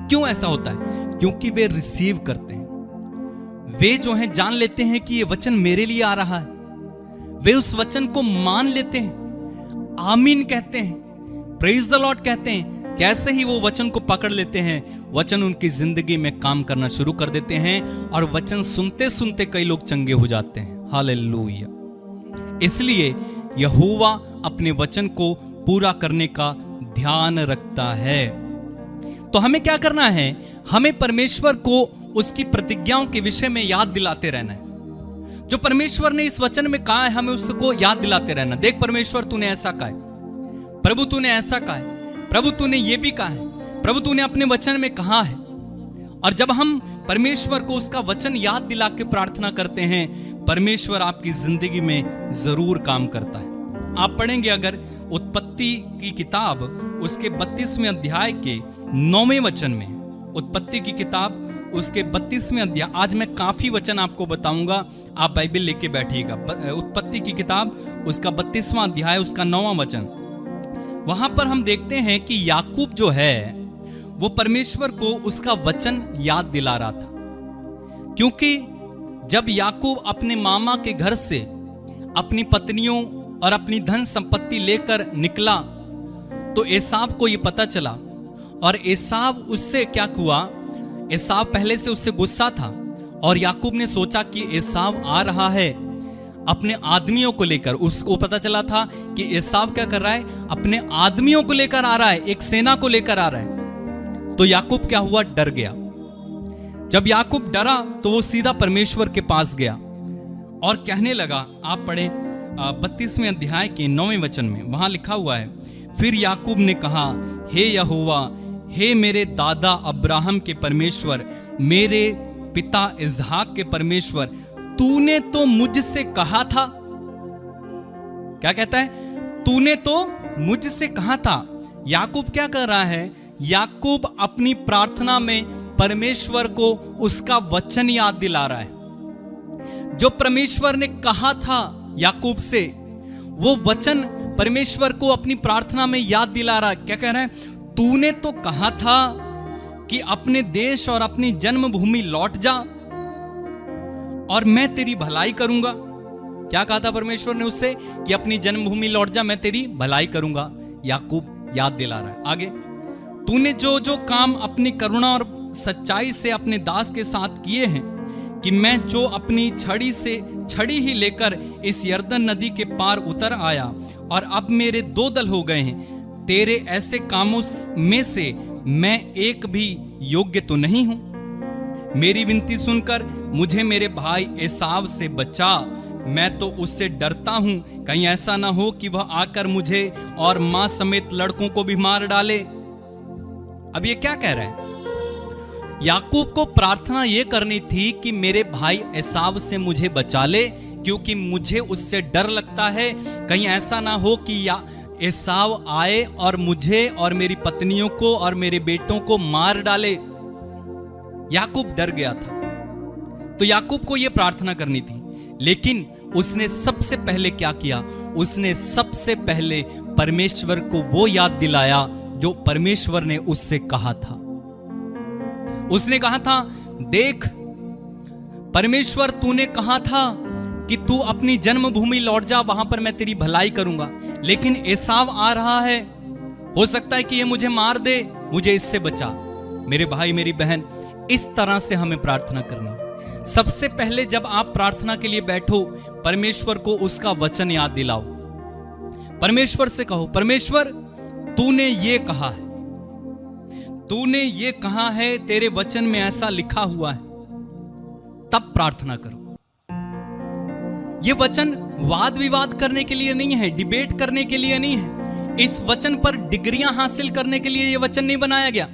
क्यों ऐसा होता है? क्योंकि वे रिसीव करते हैं। वे जो हैं जान लेते हैं कि ये वचन मेरे लिए आ रहा है, वे उस वचन को मान लेते हैं, आमीन कहते हैं, प्रेज द लॉर्ड कहते हैं। जैसे ही वो वचन को पकड़ लेते हैं, वचन उनकी जिंदगी में काम करना शुरू कर देते हैं, और वचन सुनते सुनते कई लोग चंगे हो जाते हैं। हालेलुया। इसलिए यहोवा अपने वचन को पूरा करने का ध्यान रखता है। तो हमें क्या करना है? हमें परमेश्वर को उसकी प्रतिज्ञाओं के विषय में याद दिलाते रहना है। जो परमेश्वर ने इस वचन में कहा है, हमें उसको याद दिलाते रहना। देख परमेश्वर, तूने ऐसा कहा है, प्रभु तूने ऐसा कहा है, प्रभु तूने ये भी कहा है, प्रभु तूने अपने वचन में कहा है। और जब हम परमेश्वर को उसका वचन याद दिला के प्रार्थना करते हैं, परमेश्वर आपकी जिंदगी में जरूर काम करता है। आप पढ़ेंगे अगर उत्पत्ति की किताब उसके 32वें अध्याय के 9वें वचन में, उत्पत्ति की किताब उसके 32वें अध्याय, आज मैं काफी वचन आपको बताऊंगा, आप बाइबल लेके बैठिएगा। उत्पत्ति की किताब उसका 32वां अध्याय उसका 9वां वचन, वहां पर हम देखते हैं कि याकूब जो है वो परमेश्वर को उसका वचन याद दिला रहा था। क्योंकि जब याकूब अपने मामा के घर से अपनी पत्नियों और अपनी धन संपत्ति लेकर निकला, तो एसाव को यह पता चला, और एसाव उससे क्या हुआ, एसाव पहले से उससे गुस्सा था, और याकूब ने सोचा कि एसाव आ रहा है अपने आदमियों को लेकर। उसको पता चला था कि एसाव क्या कर रहा है, अपने आदमियों को लेकर आ रहा है, एक सेना को लेकर आ रहा है। तो याकूब क्या हुआ, डर गया। जब याकूब डरा तो वो सीधा परमेश्वर के पास गया और कहने लगा, आप पढ़े 32वें अध्याय के 9वें वचन में, वहां लिखा हुआ है, फिर याकूब ने कहा, हे यहोवा, हे मेरे दादा अब्राहम के परमेश्वर, मेरे पिता इसहाक के परमेश्वर, तूने तो मुझसे कहा था। क्या कहता है? तूने तो मुझसे कहा था। याकूब क्या कर रहा है? याकूब अपनी प्रार्थना में परमेश्वर को उसका वचन याद दिला रहा है। जो परमेश्वर ने कहा था याकूब से, वो वचन परमेश्वर को अपनी प्रार्थना में याद दिला रहा है। क्या कह रहा है? तूने तो कहा था कि अपने देश और अपनी जन्मभूमि लौट जा और मैं तेरी भलाई करूंगा। क्या कहा था परमेश्वर ने उससे? कि अपनी जन्मभूमि लौट जा, मैं तेरी भलाई करूंगा। याकूब याद दिला रहा है आगे, तूने जो जो काम अपनी करुणा और सच्चाई से अपने दास के साथ किए हैं, कि मैं जो अपनी छड़ी ही लेकर इस यरदन नदी के पार उतर आया, और अब मेरे 2 दल हो गए हैं, तेरे ऐसे कामों में से मैं एक भी योग्य तो नहीं हूं। मेरी विनती सुनकर मुझे मेरे भाई एसाव से बचा, मैं तो उससे डरता हूं, कहीं ऐसा ना हो कि वह आकर मुझे और मां समेत लड़कों को भी मार डाले। अब ये क्या कह रहा है? याकूब को प्रार्थना ये करनी थी कि मेरे भाई एसाव से मुझे बचा ले, क्योंकि मुझे उससे डर लगता है, कहीं ऐसा ना हो कि एसाव आए और मुझे और मेरी पत्नियों को और मेरे बेटों को मार डाले। याकूब डर गया था। तो याकूब को यह प्रार्थना करनी थी, लेकिन उसने सबसे पहले क्या किया? उसने सबसे पहले परमेश्वर को वो याद दिलाया जो परमेश्वर ने उससे कहा था। उसने कहा था, देख परमेश्वर, तूने कहा था कि तू अपनी जन्मभूमि लौट जा, वहां पर मैं तेरी भलाई करूंगा, लेकिन एसाव आ रहा है, हो सकता है कि ये मुझे मार दे, मुझे इससे बचा। मेरे भाई मेरी बहन, इस तरह से हमें प्रार्थना करनी है। सबसे पहले जब आप प्रार्थना के लिए बैठो, परमेश्वर को उसका वचन याद दिलाओ। परमेश्वर से कहो, परमेश्वर तूने ये कहा है, तूने ये कहा है, तेरे वचन में ऐसा लिखा हुआ है। तब प्रार्थना करो। ये वचन वाद विवाद करने के लिए नहीं है, डिबेट करने के लिए नहीं है। इस वचन पर डिग्रियां हासिल करने के लिए यह वचन नहीं बनाया गया।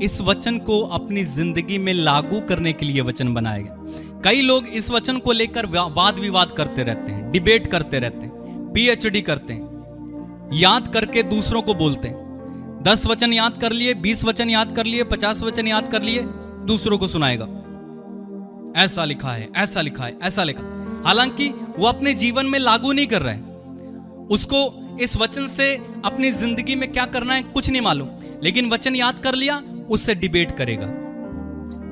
इस वचन को अपनी जिंदगी में लागू करने के लिए वचन बनाया गया। कई लोग इस वचन को लेकर वाद विवाद करते रहते हैं, डिबेट करते रहते हैं, पीएचडी करते हैं, याद करके दूसरों को बोलते हैं। 10 वचन याद कर लिए, 20 वचन याद कर लिए, 50 वचन याद कर लिए, दूसरों को सुनाएगा, ऐसा लिखा है, ऐसा लिखा है, ऐसा लिखा। हालांकि वो अपने जीवन में लागू नहीं कर रहा है, उसको इस वचन से अपनी जिंदगी में क्या करना है कुछ नहीं मालूम, लेकिन वचन याद कर लिया, उससे डिबेट करेगा,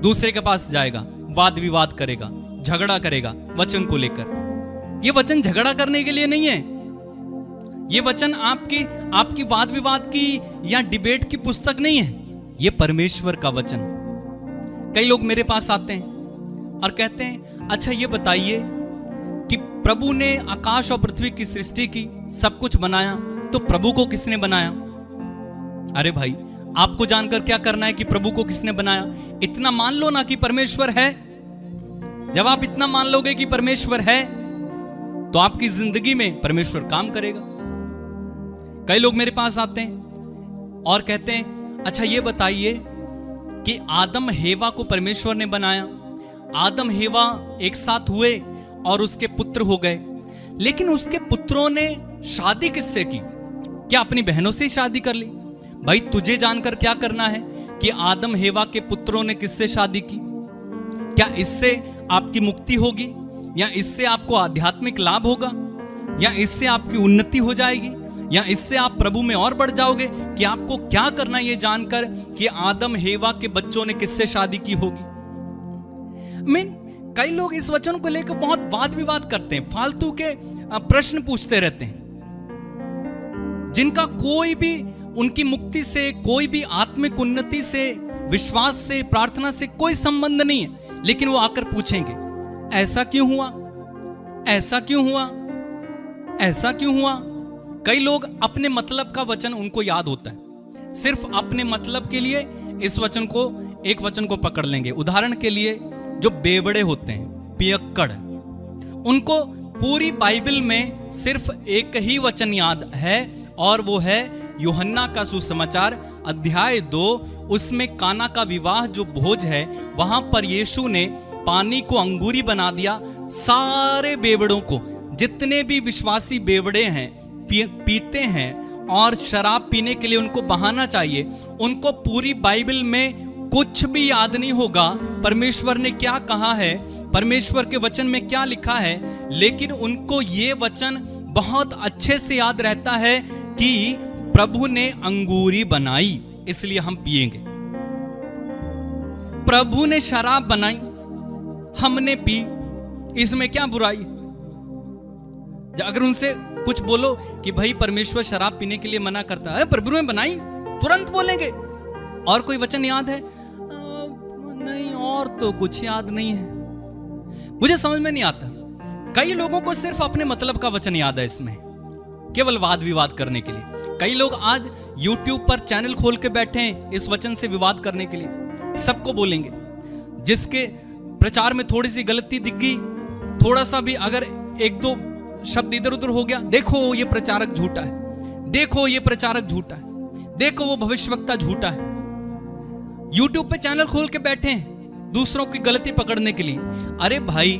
दूसरे के पास जाएगा, वाद विवाद करेगा, झगड़ा करेगा वचन को लेकर। यह वचन झगड़ा करने के लिए नहीं है। यह वचन आपकी वाद विवाद की या डिबेट की पुस्तक नहीं है। यह परमेश्वर का वचन। कई लोग मेरे पास आते हैं और कहते हैं, अच्छा ये बताइए कि प्रभु ने आकाश और पृथ्वी की सृष्टि की, सब कुछ बनाया, तो प्रभु को किसने बनाया? अरे भाई, आपको जानकर क्या करना है कि प्रभु को किसने बनाया? इतना मान लो ना कि परमेश्वर है। जब आप इतना मान लोगे कि परमेश्वर है, तो आपकी जिंदगी में परमेश्वर काम करेगा। कई लोग मेरे पास आते हैं और कहते हैं, अच्छा ये बताइए कि आदम हेवा को परमेश्वर ने बनाया, आदम हेवा एक साथ हुए और उसके पुत्र हो गए, लेकिन उसके पुत्रों ने शादी किससे की? क्या अपनी बहनों से ही शादी कर ली? भाई, तुझे जानकर क्या करना है कि आदम हेवा के पुत्रों ने किससे शादी की? क्या इससे आपकी मुक्ति होगी, या इससे आपको आध्यात्मिक लाभ होगा, या इससे आपकी उन्नति हो जाएगी, या इससे आप प्रभु में और बढ़ जाओगे? कि आपको क्या करना है ये जानकर कि आदम हेवा के बच्चों ने किससे शादी की होगी? कई लोग इस वचन को लेकर बहुत वाद विवाद करते हैं, फालतू के प्रश्न पूछते रहते हैं, जिनका कोई भी उनकी मुक्ति से, कोई भी आत्मिक उन्नति से, विश्वास से, प्रार्थना से कोई संबंध नहीं है। लेकिन वो आकर पूछेंगे, ऐसा क्यों हुआ, ऐसा क्यों हुआ, ऐसा क्यों हुआ? कई लोग अपने मतलब का वचन उनको याद होता है, सिर्फ अपने मतलब के लिए इस वचन को, एक वचन को पकड़ लेंगे। उदाहरण के लिए जो बेवड़े होते हैं, पियक्कड़, उनको पूरी बाइबल में सिर्फ एक ही वचन याद है, और वो है यूहन्ना का सुसमाचार अध्याय 2। उसमें काना का विवाह जो भोज है, वहां पर यीशु ने पानी को अंगूरी बना दिया। सारे बेवड़ों को, जितने भी विश्वासी बेवड़े हैं, पीते हैं और शराब पीने के लिए उनको बहाना चाहिए, उनको पूरी बाइबल में कुछ भी याद नहीं होगा परमेश्वर ने क्या कहा है, परमेश्वर के वचन में क्या लिखा है, लेकिन उनको ये वचन बहुत अच्छे से याद रहता है कि प्रभु ने अंगूरी बनाई, इसलिए हम पिएंगे। प्रभु ने शराब बनाई, हमने पी, इसमें क्या बुराई? अगर उनसे कुछ बोलो कि भाई परमेश्वर शराब पीने के लिए मना करता है, प्रभु ने बनाई, तुरंत बोलेंगे। और कोई वचन याद है? नहीं, और तो कुछ याद नहीं है। मुझे समझ में नहीं आता। कई लोगों को सिर्फ अपने मतलब का वचन याद है, इसमें केवल वाद विवाद करने के लिए। कई लोग आज YouTube पर चैनल खोल के बैठे हैं इस वचन से विवाद करने के लिए। सबको बोलेंगे, जिसके प्रचार में थोड़ी सी गलती दिख गई, थोड़ा सा भी अगर एक दो शब्द इधर उधर हो गया, देखो ये प्रचारक झूठा है, देखो ये प्रचारक झूठा है, देखो वो भविष्यवक्ता झूठा है। YouTube पे चैनल खोल के बैठे हैं दूसरों की गलती पकड़ने के लिए। अरे भाई,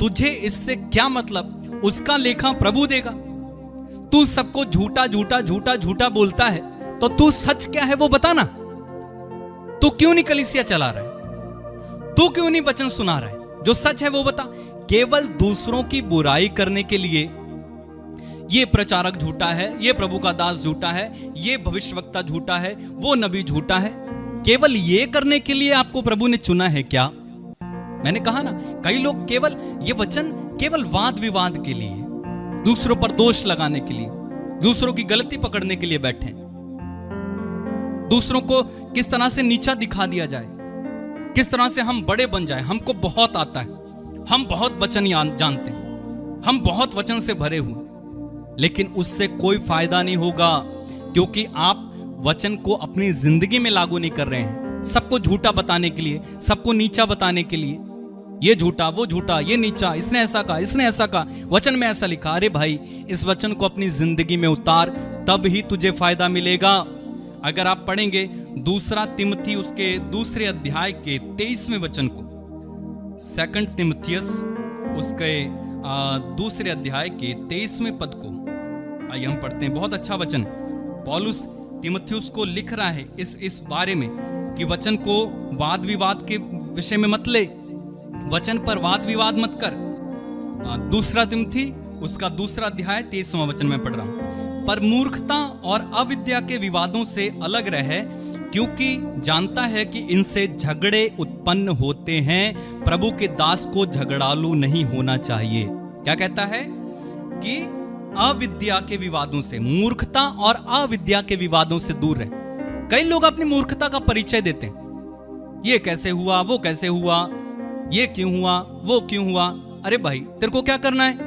तुझे इससे क्या मतलब? उसका लेखा प्रभु देगा। तू सबको झूठा झूठा झूठा झूठा बोलता है, तो तू सच क्या है वो बता ना। तू क्यों नहीं कलीसिया चला रहा है? तू क्यों नहीं वचन सुना रहा है? जो सच है वो बता। केवल दूसरों की बुराई करने के लिए ये प्रचारक झूठा है, ये प्रभु का दास झूठा है, ये भविष्यवक्ता झूठा है, वो नबी झूठा है, केवल ये करने के लिए आपको प्रभु ने चुना है क्या? मैंने कहा ना, कई लोग केवल ये वचन केवल वाद विवाद के लिए, दूसरों पर दोष लगाने के लिए, दूसरों की गलती पकड़ने के लिए बैठे, दूसरों को किस तरह से नीचा दिखा दिया जाए, किस तरह से हम बड़े बन जाए, हमको बहुत आता है, हम बहुत वचन जानते हैं, हम बहुत वचन से भरे हुए। लेकिन उससे कोई फायदा नहीं होगा, क्योंकि आप वचन को अपनी जिंदगी में लागू नहीं कर रहे हैं। सबको झूठा बताने के लिए, सबको नीचा बताने के लिए, ये झूठा, वो झूठा, ये नीचा, इसने ऐसा कहा, इसने ऐसा कहा, वचन में ऐसा लिखा। अरे भाई, इस वचन को अपनी जिंदगी में उतार, तब ही तुझे फायदा मिलेगा। अगर आप पढ़ेंगे दूसरा तिमोथी उसके दूसरे अध्याय के 23वें वचन को, 2 तिमोथियस उसके दूसरे अध्याय के 23वें पद को आइए हम पढ़ते हैं। बहुत अच्छा वचन पौलुस तिमोथियुस को लिख रहा है इस बारे में कि वचन को वाद विवाद के विषय में मत ले, वचन पर वाद विवाद मत कर। दूसरा तिमोथी उसका दूसरा अध्याय 23वां वचन में पढ़ रहा हूं। पर मूर्खता और अविद्या के विवादों से अलग रहे, क्योंकि जानता है कि इनसे झगड़े उत्पन्न होते हैं। प्रभु के दास को झगड़ालू नहीं होना चाहिए। क्या कहता है? कि अविद्या के विवादों से, मूर्खता और अविद्या के विवादों से दूर रहे। कई लोग अपनी मूर्खता का परिचय देते हैं, ये कैसे हुआ, वो कैसे हुआ, ये क्यों हुआ, वो क्यों हुआ। अरे भाई, तेरे को क्या करना है?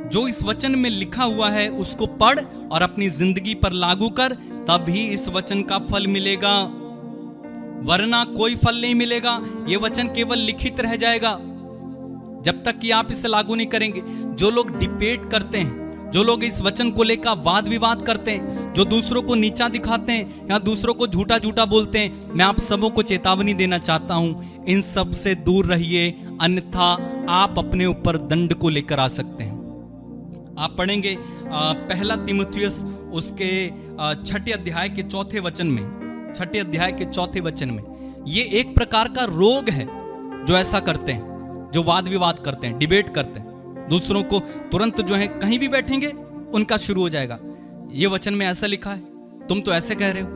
जो इस वचन में लिखा हुआ है उसको पढ़ और अपनी जिंदगी पर लागू कर, तभी इस वचन का फल मिलेगा, वरना कोई फल नहीं मिलेगा। यह वचन केवल लिखित रह जाएगा जब तक कि आप इसे लागू नहीं करेंगे। जो लोग डिबेट करते हैं, जो लोग इस वचन को लेकर वाद विवाद करते हैं, जो दूसरों को नीचा दिखाते हैं या दूसरों को झूठा झूठा बोलते हैं, मैं आप सबों को चेतावनी देना चाहता हूं, इन सब से दूर रहिए, अन्यथा आप अपने ऊपर दंड को लेकर आ सकते हैं। आप पढ़ेंगे पहला तिमोथियुस उसके 6 अध्याय के 4 वचन में, 6 अध्याय के 4 वचन में, ये एक प्रकार का रोग है जो ऐसा करते हैं, जो वाद विवाद करते हैं, डिबेट करते हैं, दूसरों को तुरंत जो है कहीं भी बैठेंगे उनका शुरू हो जाएगा, ये वचन में ऐसा लिखा है, तुम तो ऐसे कह रहे हो,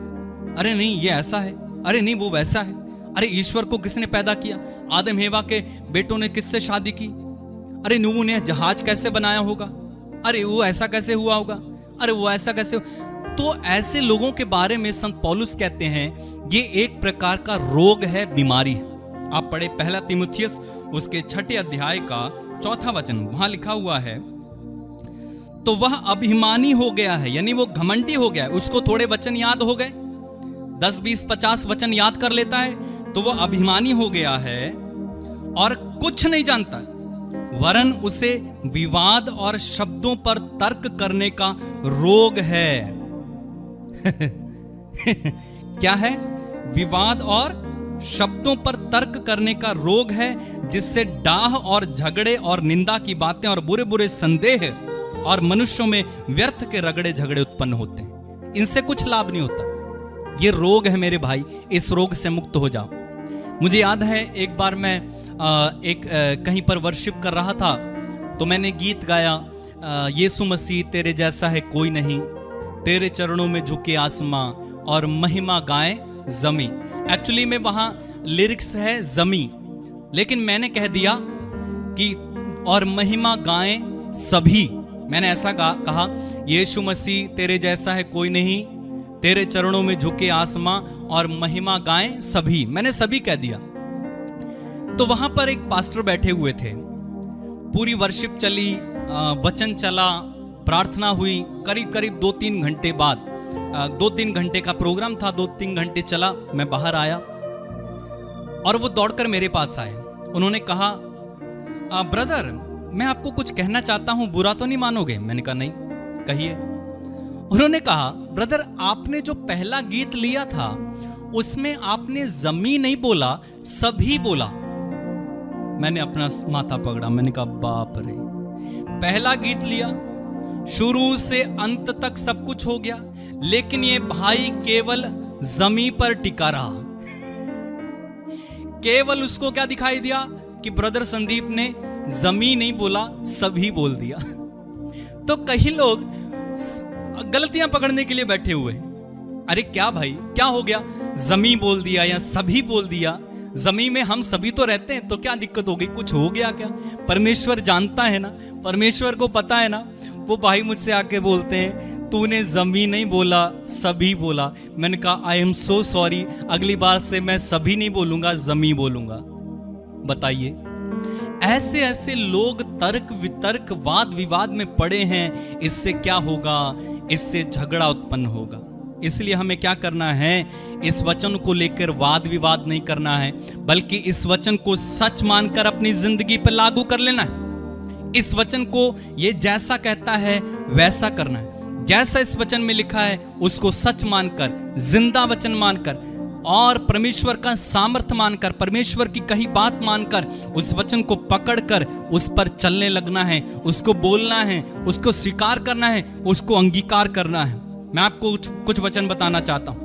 अरे नहीं ये ऐसा है, अरे नहीं वो वैसा है, अरे ईश्वर को किसने पैदा किया, आदम हेवा के बेटों ने किससे शादी की, अरे नूह ने जहाज कैसे बनाया होगा, अरे वो ऐसा कैसे हुआ होगा, अरे वो ऐसा कैसे। तो ऐसे लोगों के बारे में संत पौलुस कहते हैं ये एक प्रकार का रोग है, बीमारी है। आप पढ़े पहला तिमोथियुस उसके 6 अध्याय का 4 वचन, वहां लिखा हुआ है, तो वह अभिमानी हो गया है, यानी वो घमंडी हो गया है, उसको थोड़े वचन याद हो गए, 10 20 50 वचन याद कर लेता है, तो वह अभिमानी हो गया है और कुछ नहीं जानता, वरन उसे विवाद और शब्दों पर तर्क करने का रोग है। क्या है? विवाद और शब्दों पर तर्क करने का रोग है, जिससे डाह और झगड़े और निंदा की बातें और बुरे बुरे संदेह और मनुष्यों में व्यर्थ के रगड़े झगड़े उत्पन्न होते हैं। इनसे कुछ लाभ नहीं होता। ये रोग है मेरे भाई, इस रोग से मुक्त हो जाओ। मुझे याद है एक बार मैं कहीं पर वर्शिप कर रहा था, तो मैंने गीत गाया, यीशु मसीह तेरे जैसा है कोई नहीं, तेरे चरणों में झुके आसमां और महिमा गाए जमी। एक्चुअली में वहां लिरिक्स है जमी, लेकिन मैंने कह दिया कि और महिमा गाए सभी। मैंने ऐसा कहा, यीशु मसीह तेरे जैसा है कोई नहीं, तेरे चरणों में झुके आसमां और महिमा गाए सभी। मैंने सभी कह दिया। तो वहां पर एक पास्टर बैठे हुए थे, पूरी वर्शिप चली, वचन चला, प्रार्थना हुई, करीब करीब 2-3 घंटे बाद, 2-3 घंटे का प्रोग्राम था, 2-3 घंटे चला। मैं बाहर आया और वो दौड़कर मेरे पास आए। उन्होंने कहा, ब्रदर मैं आपको कुछ कहना चाहता हूं, बुरा तो नहीं मानोगे? मैंने कहा नहीं, कहिए। उन्होंने कहा, ब्रदर आपने जो पहला गीत लिया था उसमें आपने जमी नहीं बोला, सभी बोला। मैंने अपना माथा पकड़ा, मैंने कहा बाप रे, पहला गीत लिया, शुरू से अंत तक सब कुछ हो गया, लेकिन ये भाई केवल जमी पर टिका रहा, केवल उसको क्या दिखाई दिया कि ब्रदर संदीप ने जमी नहीं बोला, सभी बोल दिया। तो कई लोग गलतियां पकड़ने के लिए बैठे हुए, अरे क्या भाई क्या हो गया, जमी बोल दिया या सभी बोल दिया, जमी में हम सभी तो रहते हैं, तो क्या दिक्कत हो गई, कुछ हो गया क्या? परमेश्वर जानता है ना, परमेश्वर को पता है ना। वो भाई मुझसे आके बोलते हैं तूने जमी नहीं बोला, सभी बोला। मैंने कहा आई एम सो सॉरी, अगली बार से मैं सभी नहीं बोलूंगा, जमी बोलूंगा। बताइए, ऐसे ऐसे लोग तर्क वितर्क वाद विवाद में पड़े हैं। इससे क्या होगा? इससे झगड़ा उत्पन्न होगा। इसलिए हमें क्या करना है? इस वचन को लेकर वाद विवाद नहीं करना है, बल्कि इस वचन को सच मानकर अपनी जिंदगी पर लागू कर लेना है। इस वचन को ये जैसा कहता है वैसा करना है। जैसा इस वचन में लिखा है उसको सच मानकर, जिंदा वचन मानकर और परमेश्वर का सामर्थ्य मानकर, परमेश्वर की कही बात मानकर उस वचन को पकड़कर उस पर चलने लगना है, उसको बोलना है, उसको स्वीकार करना है, उसको अंगीकार करना है। मैं आपको कुछ वचन बताना चाहता हूं,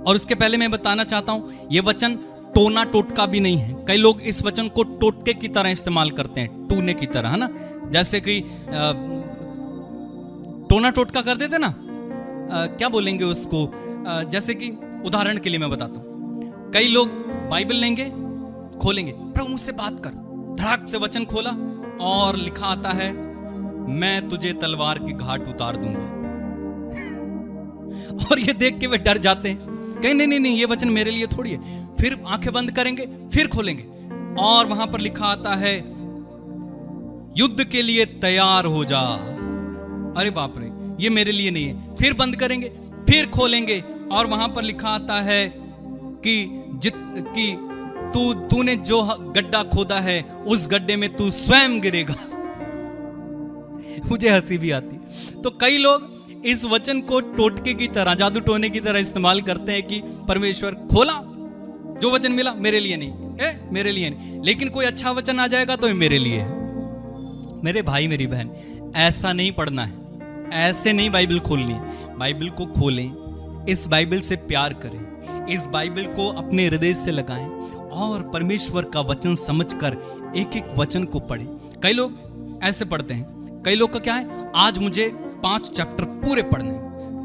और उसके पहले मैं बताना चाहता हूं यह वचन टोना टोटका भी नहीं है। कई लोग इस वचन को टोटके की तरह इस्तेमाल करते हैं, टूने की तरह, है ना, जैसे कि टोना टोटका कर देते ना, क्या बोलेंगे उसको, जैसे कि उदाहरण के लिए मैं बताता हूं, कई लोग बाइबल लेंगे, खोलेंगे, प्रभु मुझसे बात कर, धड़ाक से वचन खोला और लिखा आता है मैं तुझे तलवार की घाट उतार दूंगा। और ये देख के वे डर जाते हैं, कहीं नहीं नहीं नहीं ये वचन मेरे लिए थोड़ी है। फिर आंखें बंद करेंगे, फिर खोलेंगे और वहां पर लिखा आता है युद्ध के लिए तैयार हो जा। अरे बाप रे, ये मेरे लिए नहीं है। फिर बंद करेंगे, फिर खोलेंगे और वहां पर लिखा आता है कि तूने जो गड्ढा खोदा है उस गड्ढे में तू स्वयं गिरेगा। मुझे हंसी भी आती। तो कई लोग इस वचन को टोटके की तरह, जादू टोने की तरह इस्तेमाल करते हैं कि परमेश्वर खोला, जो वचन मिला मेरे लिए नहीं है, मेरे लिए नहीं, लेकिन कोई अच्छा वचन आ जाएगा तो मेरे लिए है। मेरे भाई मेरी बहन, ऐसा नहीं पढ़ना है, ऐसे नहीं बाइबल खोलनी है। बाइबल को खोलें, इस बाइबल से प्यार करें, इस बाइबल को अपने हृदय से लगाएं और परमेश्वर का वचन समझकर एक एक वचन को पढ़ें। कई लोग ऐसे पढ़ते हैं, कई लोग का क्या है, आज मुझे 5 चैप्टर पूरे पढ़ने,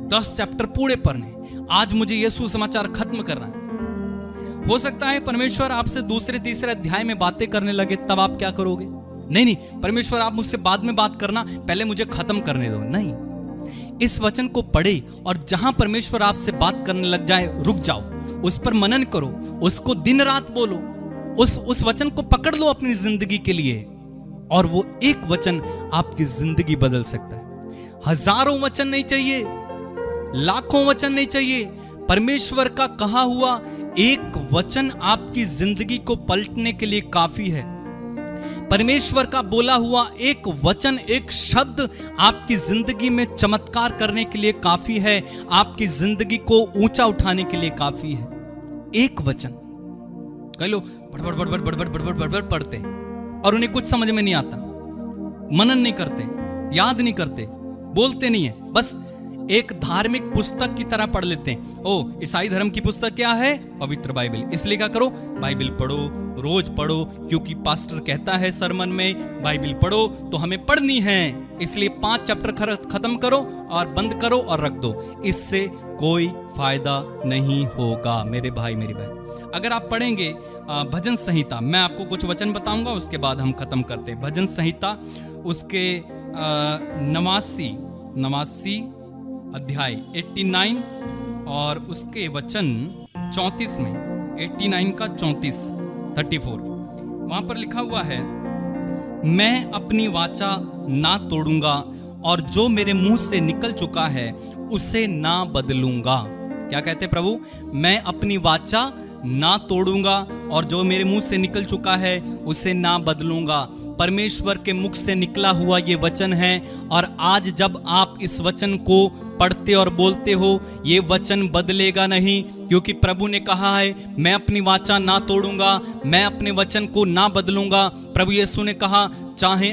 10 चैप्टर पूरे पढ़ने, आज मुझे यीशु समाचार खत्म करना है। हो सकता है परमेश्वर आपसे दूसरे तीसरे अध्याय में बातें करने लगे, तब आप क्या करोगे? नहीं नहीं, परमेश्वर आप मुझसे बाद में बात करना, पहले मुझे खत्म करने दो। नहीं, इस वचन को पढ़े और जहां परमेश्वर आपसे बात करने लग जाए रुक जाओ, उस पर मनन करो, उसको दिन रात बोलो, उस वचन को पकड़ लो अपनी जिंदगी के लिए, और वो एक वचन आपकी जिंदगी बदल सकता है। हजारों वचन नहीं चाहिए, लाखों वचन नहीं चाहिए, परमेश्वर का कहा हुआ एक वचन आपकी जिंदगी को पलटने के लिए काफी है। परमेश्वर का बोला हुआ एक वचन, एक शब्द आपकी जिंदगी में चमत्कार करने के लिए काफी है, आपकी जिंदगी को ऊंचा उठाने के लिए काफी है। एक वचन। कई लोग बड़बड़ बड़बड़ बड़बड़ बड़बड़ बड़बड़ पढ़ते और उन्हें कुछ समझ में नहीं आता, मनन नहीं करते, याद नहीं करते, बोलते नहीं है, बस एक धार्मिक पुस्तक की तरह पढ़ लेते हैं। ओ, ईसाई धर्म की पुस्तक क्या है? पवित्र बाइबल। इसलिए क्या करो, बाइबल पढ़ो, रोज पढ़ो, क्योंकि पास्टर कहता है सरमन में बाइबल पढ़ो, तो हमें पढ़नी है। इसलिए 5 चैप्टर खत्म करो और बंद करो और रख दो, इससे कोई फायदा नहीं होगा मेरे भाई मेरी बहन। अगर आप पढ़ेंगे भजन संहिता, मैं आपको कुछ वचन बताऊंगा, उसके बाद हम खत्म करते हैं। भजन संहिता उसके 89 अध्याय 89 और उसके वचन 34 में, 89 का 34 वहां पर लिखा हुआ है, मैं अपनी वाचा ना तोड़ूंगा और जो मेरे मुंह से निकल चुका है उसे ना बदलूंगा। क्या कहते प्रभु? मैं अपनी वाचा ना तोड़ूंगा और जो मेरे मुंह से निकल चुका है उसे ना बदलूंगा। परमेश्वर के मुख से निकला हुआ ये वचन है, और आज जब आप इस वचन को पढ़ते और बोलते हो, ये वचन बदलेगा नहीं, क्योंकि प्रभु ने कहा है मैं अपनी वाचा ना तोड़ूंगा, मैं अपने वचन को ना बदलूंगा। प्रभु यीशु ने कहा चाहे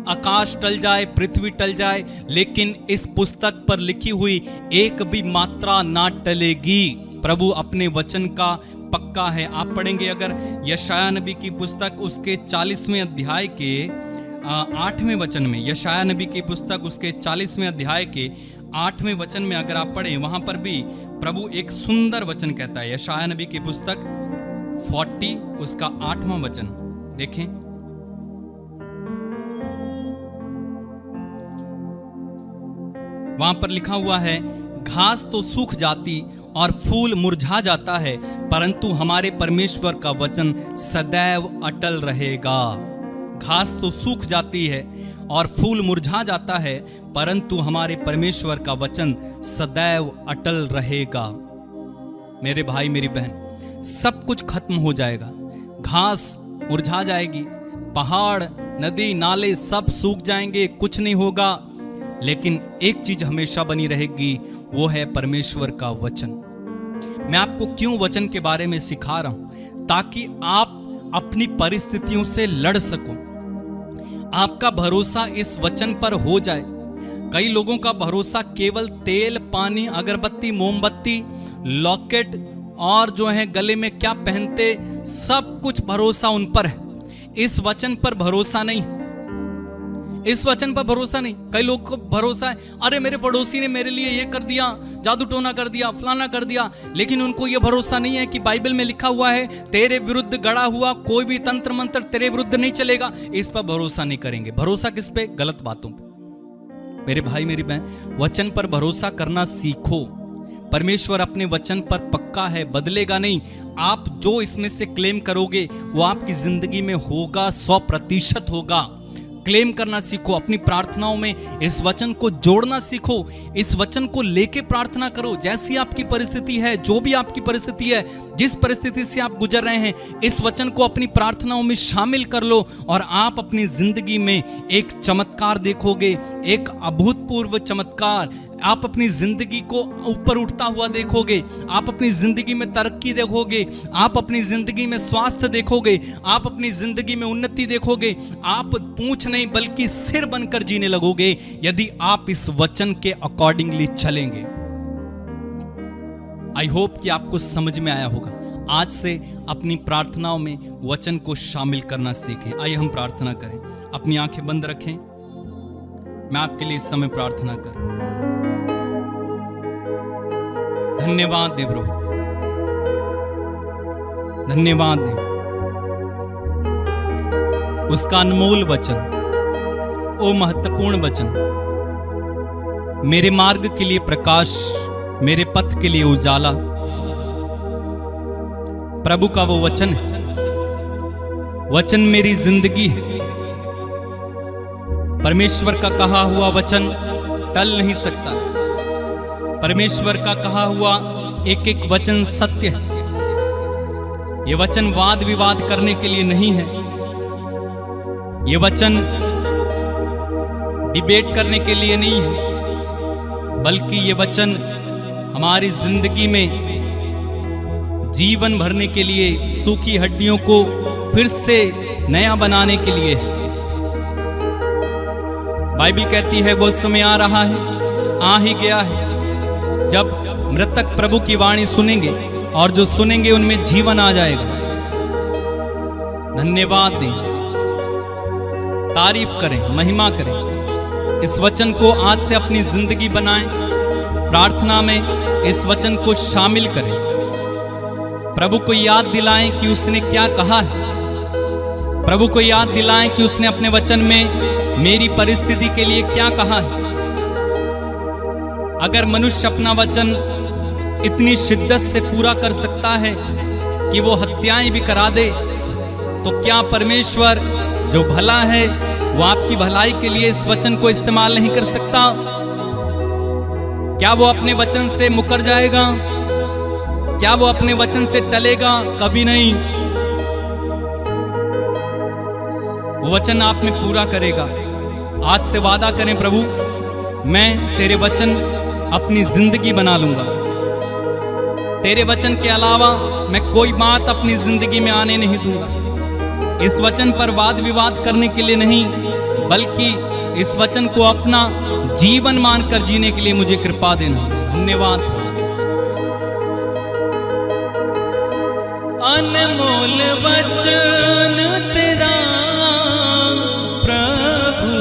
आकाश टल जाए, पृथ्वी टल जाए, लेकिन इस पुस्तक पर लिखी हुई एक भी मात्रा ना टलेगी। प्रभु अपने वचन का पक्का है। आप पढ़ेंगे अगर यशायाह नबी की पुस्तक उसके 40वें अध्याय के 8वें वचन में, यशायाह नबी की पुस्तक उसके 40वें अध्याय के 8वें वचन में अगर आप पढ़ें, वहां पर भी प्रभु एक सुंदर वचन कहता है। यशायाह नबी की पुस्तक 40 उसका 8वां वचन देखें। वहां पर लिखा हुआ है, घास तो सूख जाती और फूल मुरझा जाता है, परंतु हमारे परमेश्वर का वचन सदैव अटल रहेगा। घास तो सूख जाती है और फूल मुरझा जाता है, परंतु हमारे परमेश्वर का वचन सदैव अटल रहेगा। मेरे भाई मेरी बहन, सब कुछ खत्म हो जाएगा, घास मुरझा जाएगी, पहाड़ नदी नाले सब सूख जाएंगे, कुछ नहीं होगा, लेकिन एक चीज हमेशा बनी रहेगी, वो है परमेश्वर का वचन। मैं आपको क्यों वचन के बारे में सिखा रहा हूं? ताकि आप अपनी परिस्थितियों से लड़ सको, आपका भरोसा इस वचन पर हो जाए। कई लोगों का भरोसा केवल तेल, पानी, अगरबत्ती, मोमबत्ती, लॉकेट और जो है गले में क्या पहनते, सब कुछ भरोसा उन पर है। इस वचन पर भरोसा नहीं, इस वचन पर भरोसा नहीं। कई लोग को भरोसा है, अरे मेरे पड़ोसी ने मेरे लिए ये कर दिया, जादू टोना कर दिया, फलाना कर दिया, लेकिन उनको ये भरोसा नहीं है कि बाइबल में लिखा हुआ है तेरे विरुद्ध गड़ा हुआ कोई भी तंत्र मंत्र तेरे विरुद्ध नहीं चलेगा। इस पर भरोसा नहीं करेंगे। भरोसा किस पे? गलत बातों पे। मेरे भाई मेरी बहन, वचन पर भरोसा करना सीखो। परमेश्वर अपने वचन पर पक्का है, बदलेगा नहीं। आप जो इसमें से क्लेम करोगे वो आपकी जिंदगी में होगा, 100% होगा। क्लेम करना सीखो, अपनी प्रार्थनाओं में इस वचन को जोड़ना सीखो, इस वचन को लेके प्रार्थना करो। जैसी आपकी परिस्थिति है, जो भी आपकी परिस्थिति है, जिस परिस्थिति से आप गुजर रहे हैं, इस वचन को अपनी प्रार्थनाओं में शामिल कर लो और आप अपनी जिंदगी में एक चमत्कार देखोगे, एक अभूतपूर्व चमत्कार। आप अपनी जिंदगी को ऊपर उठता हुआ देखोगे, आप अपनी जिंदगी में तरक्की देखोगे, आप अपनी जिंदगी में स्वास्थ्य देखोगे, आप अपनी जिंदगी में उन्नति देखोगे। आप पूंछ नहीं बल्कि सिर बनकर जीने लगोगे यदि आप इस वचन के अकॉर्डिंगली चलेंगे। आई होप कि आपको समझ में आया होगा। आज से अपनी प्रार्थनाओं में वचन को शामिल करना सीखें। आइए हम प्रार्थना करें। अपनी आंखें बंद रखें। मैं आपके लिए इस समय प्रार्थना करूं। धन्यवाद दे प्रभु, धन्यवाद दे उसका अनमोल वचन, ओ महत्वपूर्ण वचन, मेरे मार्ग के लिए प्रकाश, मेरे पथ के लिए उजाला। प्रभु का वो वचन है, वचन मेरी जिंदगी है। परमेश्वर का कहा हुआ वचन टल नहीं सकता। परमेश्वर का कहा हुआ एक एक वचन सत्य है। ये वचन वाद विवाद करने के लिए नहीं है, ये वचन डिबेट करने के लिए नहीं है, बल्कि ये वचन हमारी जिंदगी में जीवन भरने के लिए, सूखी हड्डियों को फिर से नया बनाने के लिए है। बाइबल कहती है वो समय आ रहा है, आ ही गया है, जब मृतक प्रभु की वाणी सुनेंगे और जो सुनेंगे उनमें जीवन आ जाएगा। धन्यवाद दें, तारीफ करें, महिमा करें। इस वचन को आज से अपनी जिंदगी बनाएं। प्रार्थना में इस वचन को शामिल करें। प्रभु को याद दिलाएं कि उसने क्या कहा है। प्रभु को याद दिलाएं कि उसने अपने वचन में मेरी परिस्थिति के लिए क्या कहा है। अगर मनुष्य अपना वचन इतनी शिद्दत से पूरा कर सकता है कि वो हत्याएं भी करा दे, तो क्या परमेश्वर जो भला है वो आपकी भलाई के लिए इस वचन को इस्तेमाल नहीं कर सकता? क्या वो अपने वचन से मुकर जाएगा? क्या वो अपने वचन से टलेगा? कभी नहीं। वो वचन आप में पूरा करेगा। आज से वादा करें, प्रभु मैं तेरे वचन अपनी जिंदगी बना लूंगा। तेरे वचन के अलावा मैं कोई बात अपनी जिंदगी में आने नहीं दूंगा। इस वचन पर वाद विवाद करने के लिए नहीं, बल्कि इस वचन को अपना जीवन मानकर जीने के लिए मुझे कृपा देना। धन्यवाद। अनमोल वचन तेरा प्रभु,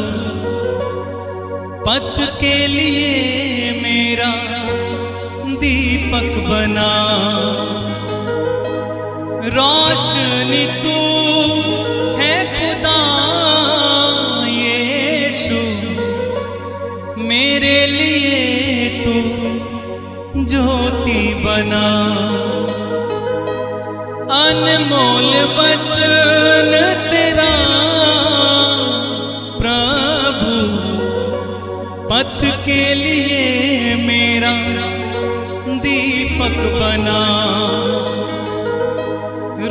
पथ के लिए मेरा दीपक बना। रोशनी तू है खुदा यीशु, मेरे लिए तू ज्योति बना। अनमोल वचन तेरा प्रभु, पथ के लिए मेरा दीपक बना।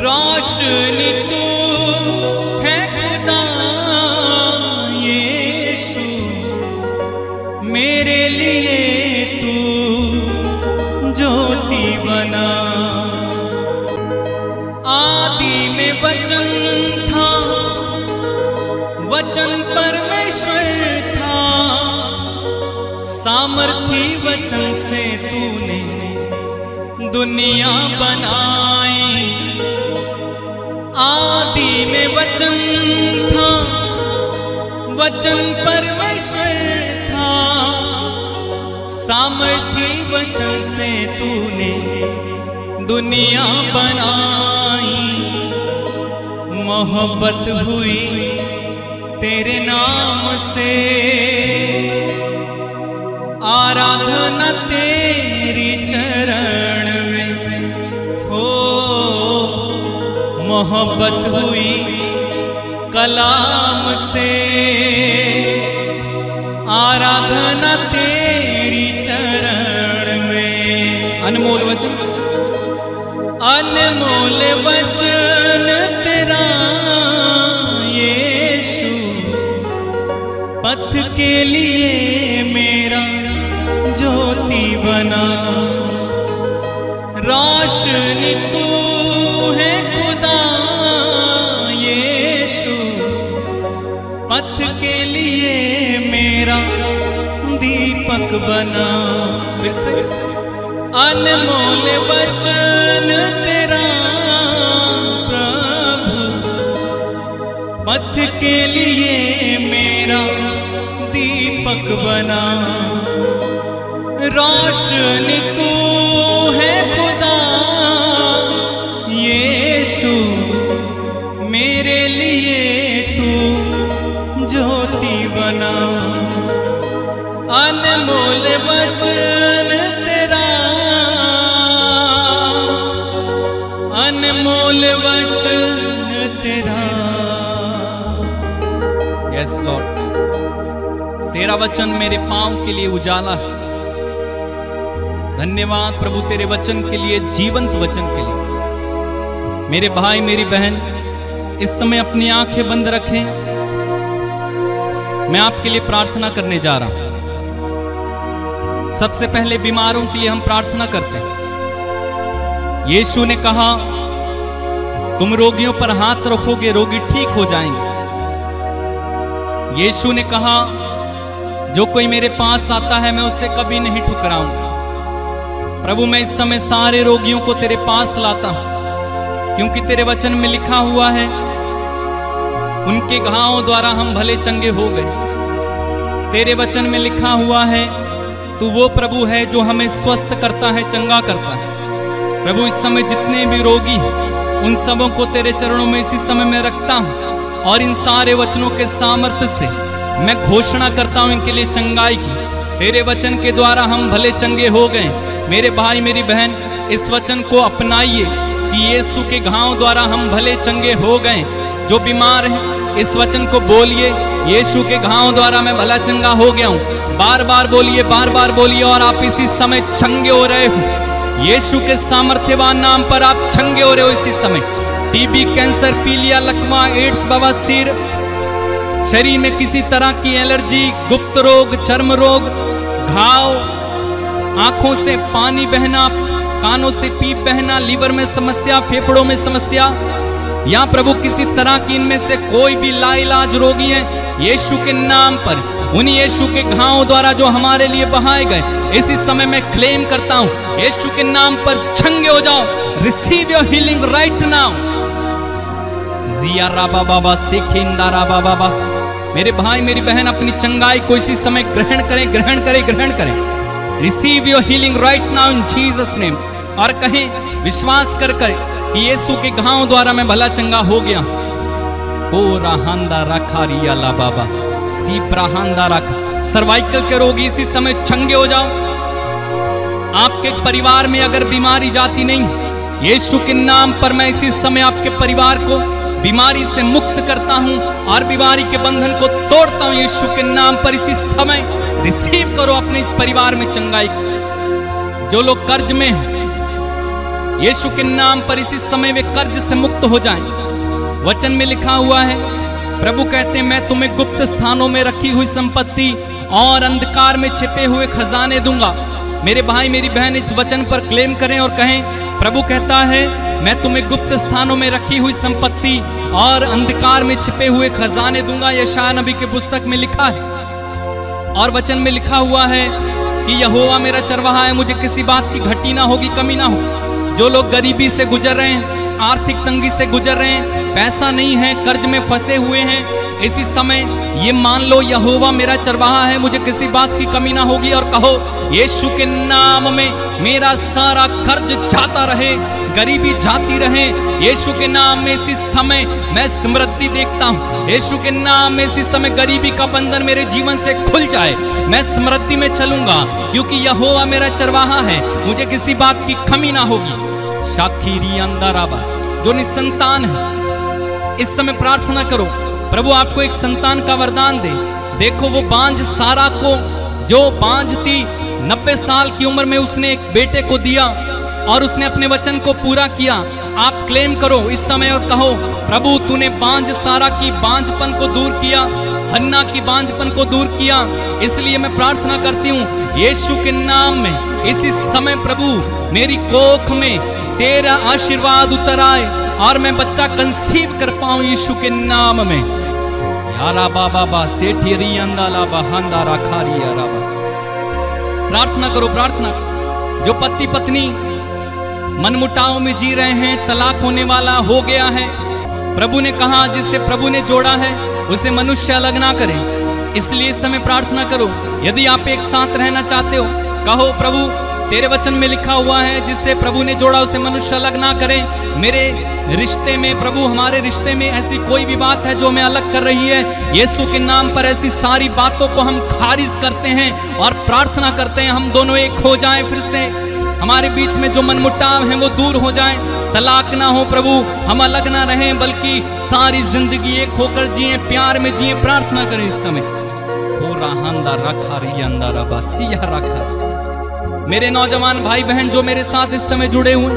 रोशनी तू है खुदा यीशु, मेरे लिए तू ज्योति बना। आदि में वचन था, वचन परमेश्वर था, सामर्थी वचन से तूने दुनिया बनाई। आदि में वचन था, वचन परमेश्वर था, सामर्थी वचन से तूने दुनिया बनाई। मोहब्बत हुई तेरे नाम से, आराधना तेरी चरण में हो। मोहब्बत हुई कलाम से, आराधना तेरी चरण में। अनमोल वचन, अनमोल वचन तेरा यीशु, पथ के लिए मेरा ज्योति बना। रोशनी तू है खुदा यीशु, पथ के लिए मेरा दीपक बना। फिर से, अनमोल वचन तेरा प्रभु, पथ के लिए मेरा दीपक बना। रोशनी तू है खुदा यीशु, मेरे लिए तू ज्योति बना। अनमोल वचन तेरा, अनमोल वचन तेरा। यस लॉर्ड, तेरा वचन मेरे पांव के लिए उजाला है। धन्यवाद प्रभु तेरे वचन के लिए, जीवंत वचन के लिए। मेरे भाई मेरी बहन इस समय अपनी आंखें बंद रखें, मैं आपके लिए प्रार्थना करने जा रहा हूं। सबसे पहले बीमारों के लिए हम प्रार्थना करते हैं। यीशु ने कहा, तुम रोगियों पर हाथ रखोगे, रोगी ठीक हो जाएंगे। यीशु ने कहा, जो कोई मेरे पास आता है मैं उसे कभी नहीं ठुकराऊंगा। प्रभु मैं इस समय सारे रोगियों को तेरे पास लाता हूं, क्योंकि तेरे वचन में लिखा हुआ है, उनके घावों द्वारा हम भले चंगे हो गए। तेरे वचन में लिखा हुआ है, तू वो प्रभु है जो हमें स्वस्थ करता है, चंगा करता है। प्रभु इस समय जितने भी रोगी हैं, उन सबों को तेरे चरणों में इसी समय में रखता हूं, और इन सारे वचनों के सामर्थ्य से मैं घोषणा करता हूं इनके लिए चंगाई की। तेरे वचन के द्वारा हम भले चंगे हो गए। मेरे भाई मेरी बहन इस वचन को अपनाइए कि यीशु के घाव द्वारा हम भले चंगे हो गए। जो बीमार हैं इस वचन को बोलिए, यीशु के घाव द्वारा मैं भला चंगा हो गया हूँ। बार बार बोलिए, बार बार बोलिए, और आप इसी समय चंगे हो रहे हो। यीशु के सामर्थ्यवान नाम पर आप चंगे हो रहे हो इसी समय। टीबी, कैंसर, पीलिया, लकवा, एड्स, बवासीर, शरीर में किसी तरह की एलर्जी, गुप्त रोग, चर्म रोग, घाव, आंखों से पानी बहना, कानों से पीप बहना, लीवर में समस्या, फेफड़ों में समस्या, या प्रभु किसी तरह की इनमें से कोई भी लाइलाज रोगी है, यीशु के नाम पर, उन यीशु के घावों द्वारा जो हमारे लिए बहाए गए, इसी समय मैं क्लेम करता हूं, यीशु के नाम पर चंगे हो जाओ। Receive your healing right now. जिया राबा बाबा सेखिंदा राबा बाबा। मेरे भाई मेरी बहन अपनी चंगाई को इसी समय ग्रहण करें, ग्रहण करें, ग्रहण करें। Receive your healing right now in Jesus name. और कहें विश्वास कर कर कि यीशु के घावों द्वारा मैं भला चंगा हो गया। ओ राहांदा रखारिया ला बाबा सी प्राहांदा रख। सर्वाइकल के रोगी इसी समय चंगे हो जाओ। आपके परिवार में अगर बीमारी जाती नहीं, यीशु के नाम पर मैं इसी समय आपके परिवार को बीमारी से मुक्त करता हूं और बीमारी के बंधन को तोड़ता हूं। यीशु के नाम पर इसी समय रिसीव करो अपने परिवार में चंगाई को। जो लोग कर्ज में हैं, यीशु के नाम पर इसी समय वे कर्ज से मुक्त हो जाएं। वचन में लिखा हुआ है, प्रभु कहते हैं मैं तुम्हें गुप्त स्थानों में रखी हुई संपत्ति और अंधकार में छिपे हुए खजाने दूंगा। मेरे भाई मेरी बहन इस वचन पर क्लेम करें और कहें, प्रभु कहता है मैं तुम्हें गुप्त स्थानों में रखी हुई संपत्ति और अंधकार में छिपे हुए खजाने दूंगा। यशायाह नबी की पुस्तक में लिखा है। और वचन में लिखा हुआ है कि यहोवा मेरा चरवाहा है, मुझे किसी बात की घटी ना होगी, कमी ना हो। जो लोग गरीबी से गुजर रहे हैं, आर्थिक तंगी से गुजर रहे हैं, पैसा नहीं है, कर्ज में फंसे हुए हैं, इसी समय ये मान लो यहोवा मेरा चरवाहा है, मुझे किसी बात की कमी ना होगी। और कहो यीशु के नाम में मेरा सारा कर्ज जाता रहे, गरीबी जाती रहे। यीशु के नाम में इसी समय मैं समृद्धि देखता हूँ। यीशु के नाम में इसी समय गरीबी का बंधन मेरे जीवन से खुल जाए। मैं समृद्धि में चलूंगा क्योंकि यहोवा मेरा चरवाहा है, मुझे किसी बात की कमी ना होगी। शाखीरी अंदराबा जो निसंतान है, इस समय प्रार्थना करो प्रभु आपको एक संतान का वरदान दे। देखो वो बांझ सारा को, जो बांझ थी 90 साल की उम्र में उसने एक बेटे को दिया और उसने अपने वचन को पूरा किया। आप क्लेम करो इस समय और कहो, प्रभु तूने बांझ सारा की बांझपन को दूर किया, हन्ना की बांझपन को दूर किया। इसलिए मैं प्रार्थना करती हूँ यीशु के नाम में इसी समय प्रभु मेरी कोख में तेरा आशीर्वाद उतर आए और मैं बच्चा कंसीव कर पाऊं यीशु के नाम में। यारा बाबा बा सेठियरी अंदाला बहांदा राखारी यारा बा। प्रार्थना करो, प्रार्थना करो। जो पति पत्नी मनमुटाव में जी रहे हैं, तलाक होने वाला हो गया है, प्रभु ने कहा जिससे प्रभु ने जोड़ा है उसे मनुष्य अलग ना करे। इसलिए इस समय प्रार्थना करो। यदि आप एक साथ रहना चाहते हो, कहो प्रभु तेरे वचन में लिखा हुआ है जिससे प्रभु ने जोड़ा उसे मनुष्य अलग ना करे। मेरे रिश्ते में प्रभु, हमारे रिश्ते में ऐसी कोई भी बात है जो हमें अलग कर रही है, यीशु के नाम पर ऐसी सारी बातों को हम खारिज करते हैं और प्रार्थना करते हैं हम दोनों एक हो जाएं। फिर से हमारे बीच में जो मनमुटाव है वो दूर हो जाए, तलाक ना हो प्रभु, हम अलग ना रहें बल्कि सारी जिंदगी एक होकर जिए, प्यार में जिए। प्रार्थना करें इस समय। हो रहा रखा रही अंदर बसिया रखा। मेरे नौजवान भाई बहन जो मेरे साथ इस समय जुड़े हुए,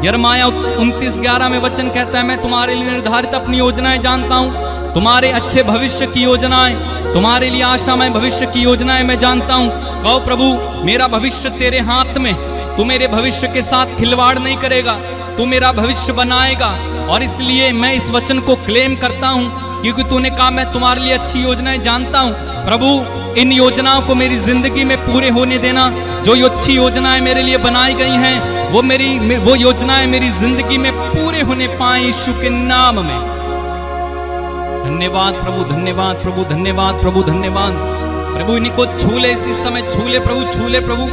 यिर्मयाह 29:11 में वचन कहता है मैं तुम्हारे लिए निर्धारित अपनी योजनाएं जानता हूं, तुम्हारे अच्छे भविष्य की योजनाएं, तुम्हारे लिए आशामय भविष्य की योजनाएं मैं जानता हूं। कहो प्रभु मेरा भविष्य तेरे हाथ में, तू मेरे भविष्य के साथ खिलवाड़ नहीं करेगा, तू मेरा भविष्य बनाएगा। और इसलिए मैं इस वचन को क्लेम करता हूं क्योंकि तूने कहा मैं तुम्हारे लिए अच्छी योजनाएं जानता हूं। प्रभु इन योजनाओं को मेरी जिंदगी में पूरे होने देना। जो अच्छी योजनाएं मेरे लिए बनाई गई हैं वो योजनाएं मेरी जिंदगी में पूरे होने पाए यीशु के नाम में। धन्यवाद प्रभु, धन्यवाद प्रभु, धन्यवाद प्रभु, धन्यवाद प्रभु। इन्हीं को छू ले इसी समय, छू ले प्रभु, छू ले प्रभु।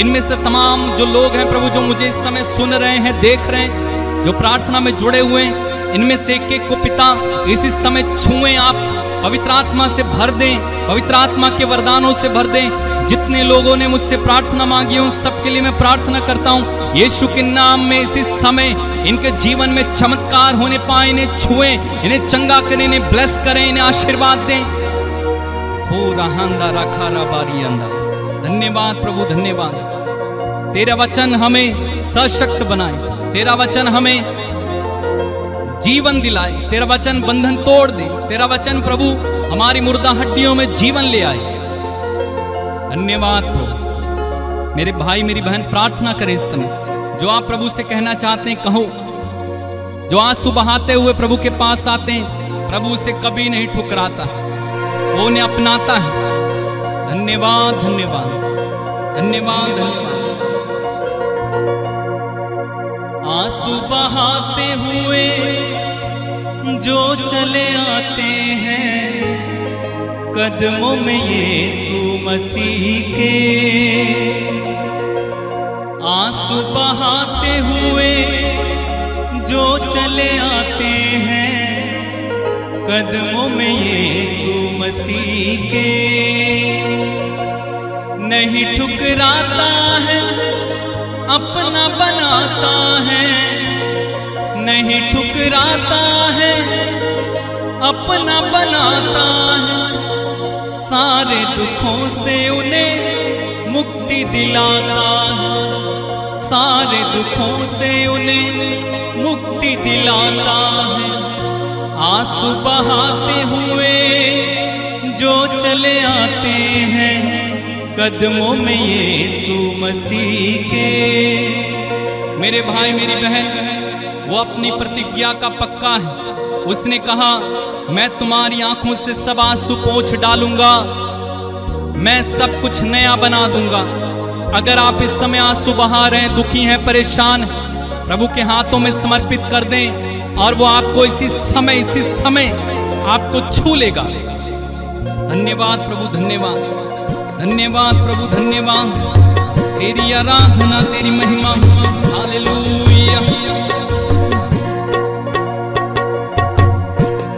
इनमें से तमाम जो लोग हैं प्रभु जो मुझे इस समय सुन रहे हैं, देख रहे हैं, जो प्रार्थना में जुड़े हुए हैं, इनमें से एक एक को पिता इसी समय छुएं, आप पवित्र आत्मा से भर दें, पवित्र आत्मा के वरदानों से भर दें। जितने लोगों ने मुझसे प्रार्थना मांगी है उन सबके लिए मैं प्रार्थना करता हूं यीशु के नाम में इसी समय इनके जीवन में चमत्कार होने पाए। इन्हें छुएं, इन्हें चंगा करें, इन्हें ब्लेस करें, इन्हें आशीर्वाद दें। हो रहा रखा रबारी अंदा। धन्यवाद प्रभु, धन्यवाद। तेरा वचन हमें सशक्त बनाए, तेरा वचन हमें जीवन दिलाए, तेरा वचन बंधन तोड़ दे, तेरा वचन प्रभु हमारी मुर्दा हड्डियों में जीवन ले आए। धन्यवाद प्रभु। मेरे भाई मेरी बहन प्रार्थना करें इस समय, जो आप प्रभु से कहना चाहते हैं कहो। जो आंसू बहाते हुए प्रभु के पास आते हैं, प्रभु उसे कभी नहीं ठुकराता। वो उन्हें अपनाता है। धन्यवाद धन्यवाद धन्यवाद धन्यवाद। आंसू बहाते हुए जो चले आते हैं कदमों में यीशु मसीह के, आंसू बहाते हुए जो चले आते हैं कदमों में यीशु मसीह के, नहीं ठुकराता है अपना बनाता है, नहीं ठुकराता है अपना बनाता है, सारे दुखों से उन्हें मुक्ति दिलाता है, सारे दुखों से उन्हें मुक्ति दिलाता है। आंसू बहाते हुए जो चले आते हैं कदमों में यीशु मसीह के। मेरे भाई मेरी बहन, वो अपनी प्रतिज्ञा का पक्का है। उसने कहा मैं तुम्हारी आंखों से सब आंसू पोंछ डालूंगा, मैं सब कुछ नया बना दूंगा। अगर आप इस समय आंसू बहा रहे हैं, दुखी हैं, परेशान हैं, प्रभु के हाथों में समर्पित कर दें और वो आपको इसी समय आपको छू लेगा। धन्यवाद प्रभु, धन्यवाद धन्यवाद प्रभु, धन्यवाद। तेरी आराधना, तेरी महिमा, हालेलुया।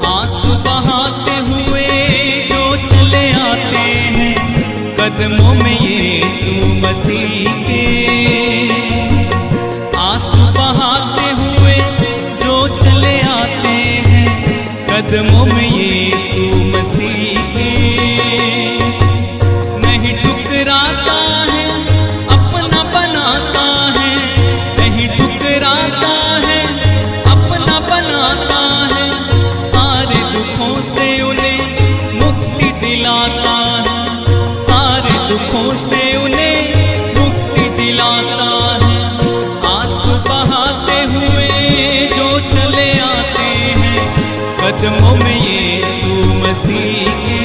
आंसू बहाते हुए जो चले आते हैं कदमों में यीशु मसीह के, आंसू बहाते हुए जो चले आते हैं कदमों में यीशु मसीह के, नहीं ठुकराता है अपना बनाता है, नहीं ठुकराता है अपना बनाता है, सारे दुखों से उन्हें मुक्ति दिलाता है, सारे दुखों से उन्हें मुक्ति दिलाता है। आंसू बहाते हुए जो चले आते हैं कदमों में यीशु मसीह के,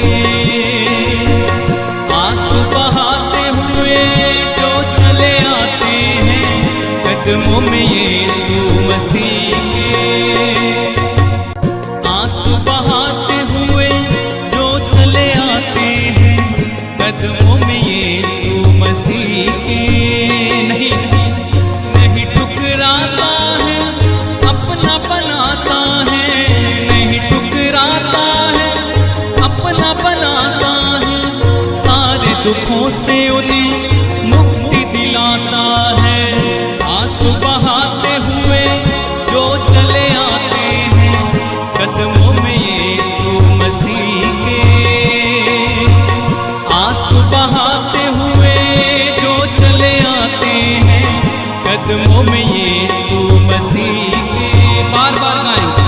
आंसू बहाते हुए जो चले आते हैं कदमों में यीशु मसीह के, आंसू बहाते हुए जो चले आते हैं कदमों में यीशु मसीह के, नहीं ठुकराता है अपना बनाता है, नहीं ठुकराता है अपना बनाता है, सारे दुखों से उन्हें मुक्ति दिलाता है। आंसू बहाते हुए जो चले आते हैं कदमों में यीशु मसीह के, आंसू बहाते हुए जो चले आते हैं कदमों में यीशु मसीह के। बार बार गाएंगे।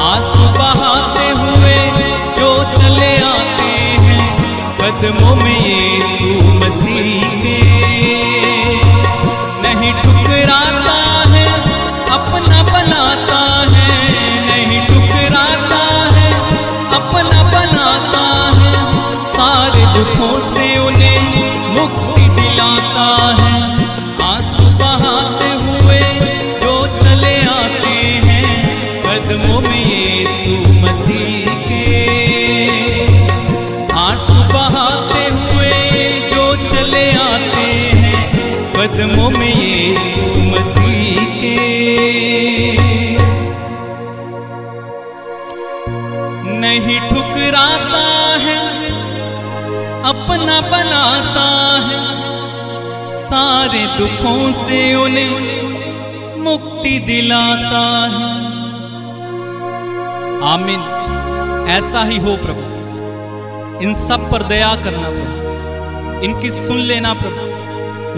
आंसू बहाते हुए जो चले आते हैं कदमों में यीशु मसीह के, नहीं ठुकराता है अपना बनाता है, नहीं ठुकराता है अपना बनाता है, सारे दुखों से उन्हें मुक्ति दिलाता है। आंसू बहाते हुए जो चले आते हैं कदमों में यीशु मसीह के, आंसू बहाते हुए जो चले आते हैं कदमों में यीशु मसीह के, नहीं ठुकराता है अपना बनाता है, सारे दुखों से उन्हें मुक्ति दिलाता है। आमीन। ऐसा ही हो प्रभु, इन सब पर दया करना प्रभु, इनकी सुन लेना प्रभु,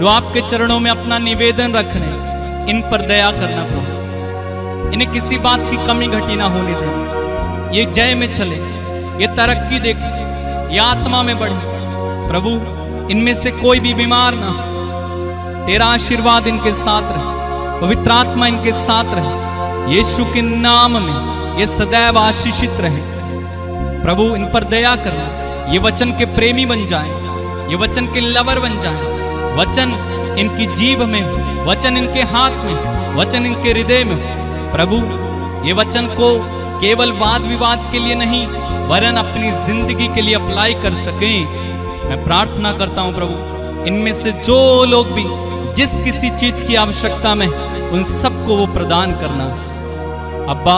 जो आपके चरणों में अपना निवेदन रख रहे हैं, इन पर दया करना प्रभु, इन्हें किसी बात की कमी घटी ना होने देना, ये जय में चले, ये तरक्की देखे, ये आत्मा में बढ़े प्रभु। इनमें से कोई भी बीमार ना हो, तेरा आशीर्वाद इनके साथ रहे, पवित्र आत्मा इनके साथ रहे, यीशु के नाम में ये सदैव आशीषित रहे प्रभु इन पर दया करना, ये वचन के प्रेमी बन जाएं, ये वचन के लवर बन जाएं, वचन इनकी जीभ में हो, वचन इनके हाथ में, वचन इनके हृदय में हो। प्रभु ये वचन को केवल वाद विवाद के लिए नहीं वरन अपनी जिंदगी के लिए अप्लाई कर सकें। मैं प्रार्थना करता हूं प्रभु, इनमें से जो लोग भी जिस किसी चीज की आवश्यकता में उन सबको वो प्रदान करना। अब्बा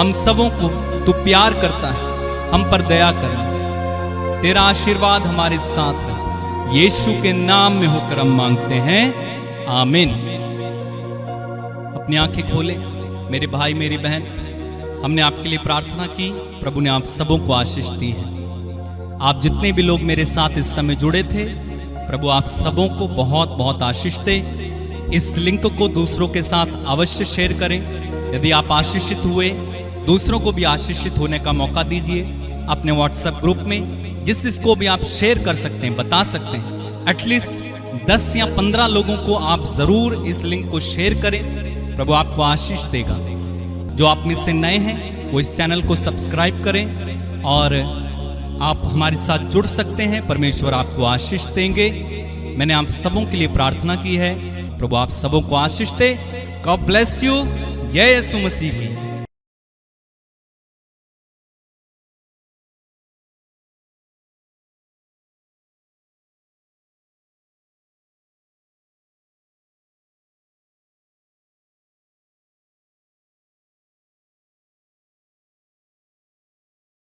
हम सबों को तू प्यार करता है, हम पर दया करना, तेरा आशीर्वाद हमारे साथ है। यीशु के नाम में होकर हम मांगते हैं, आमीन। अपनी आंखें खोले मेरे भाई मेरी बहन, हमने आपके लिए प्रार्थना की, प्रभु ने आप सबों को आशीष दी है। आप जितने भी लोग मेरे साथ इस समय जुड़े थे, प्रभु आप सबों को बहुत बहुत आशीष दे। इस लिंक को दूसरों के साथ अवश्य शेयर करें। यदि आप आशीषित हुए, दूसरों को भी आशीषित होने का मौका दीजिए। अपने व्हाट्सएप ग्रुप में जिसको भी आप शेयर कर सकते हैं, बता सकते हैं, एटलीस्ट 10 या 15 लोगों को आप जरूर इस लिंक को शेयर करें। प्रभु आपको आशीष देगा। जो आप में से नए हैं वो इस चैनल को सब्सक्राइब करें और आप हमारे साथ जुड़ सकते हैं। परमेश्वर आपको आशीष देंगे। मैंने आप सबों के लिए प्रार्थना की है। प्रभु आप सबों को आशीष दे। God bless you. जय यीशु मसीह की।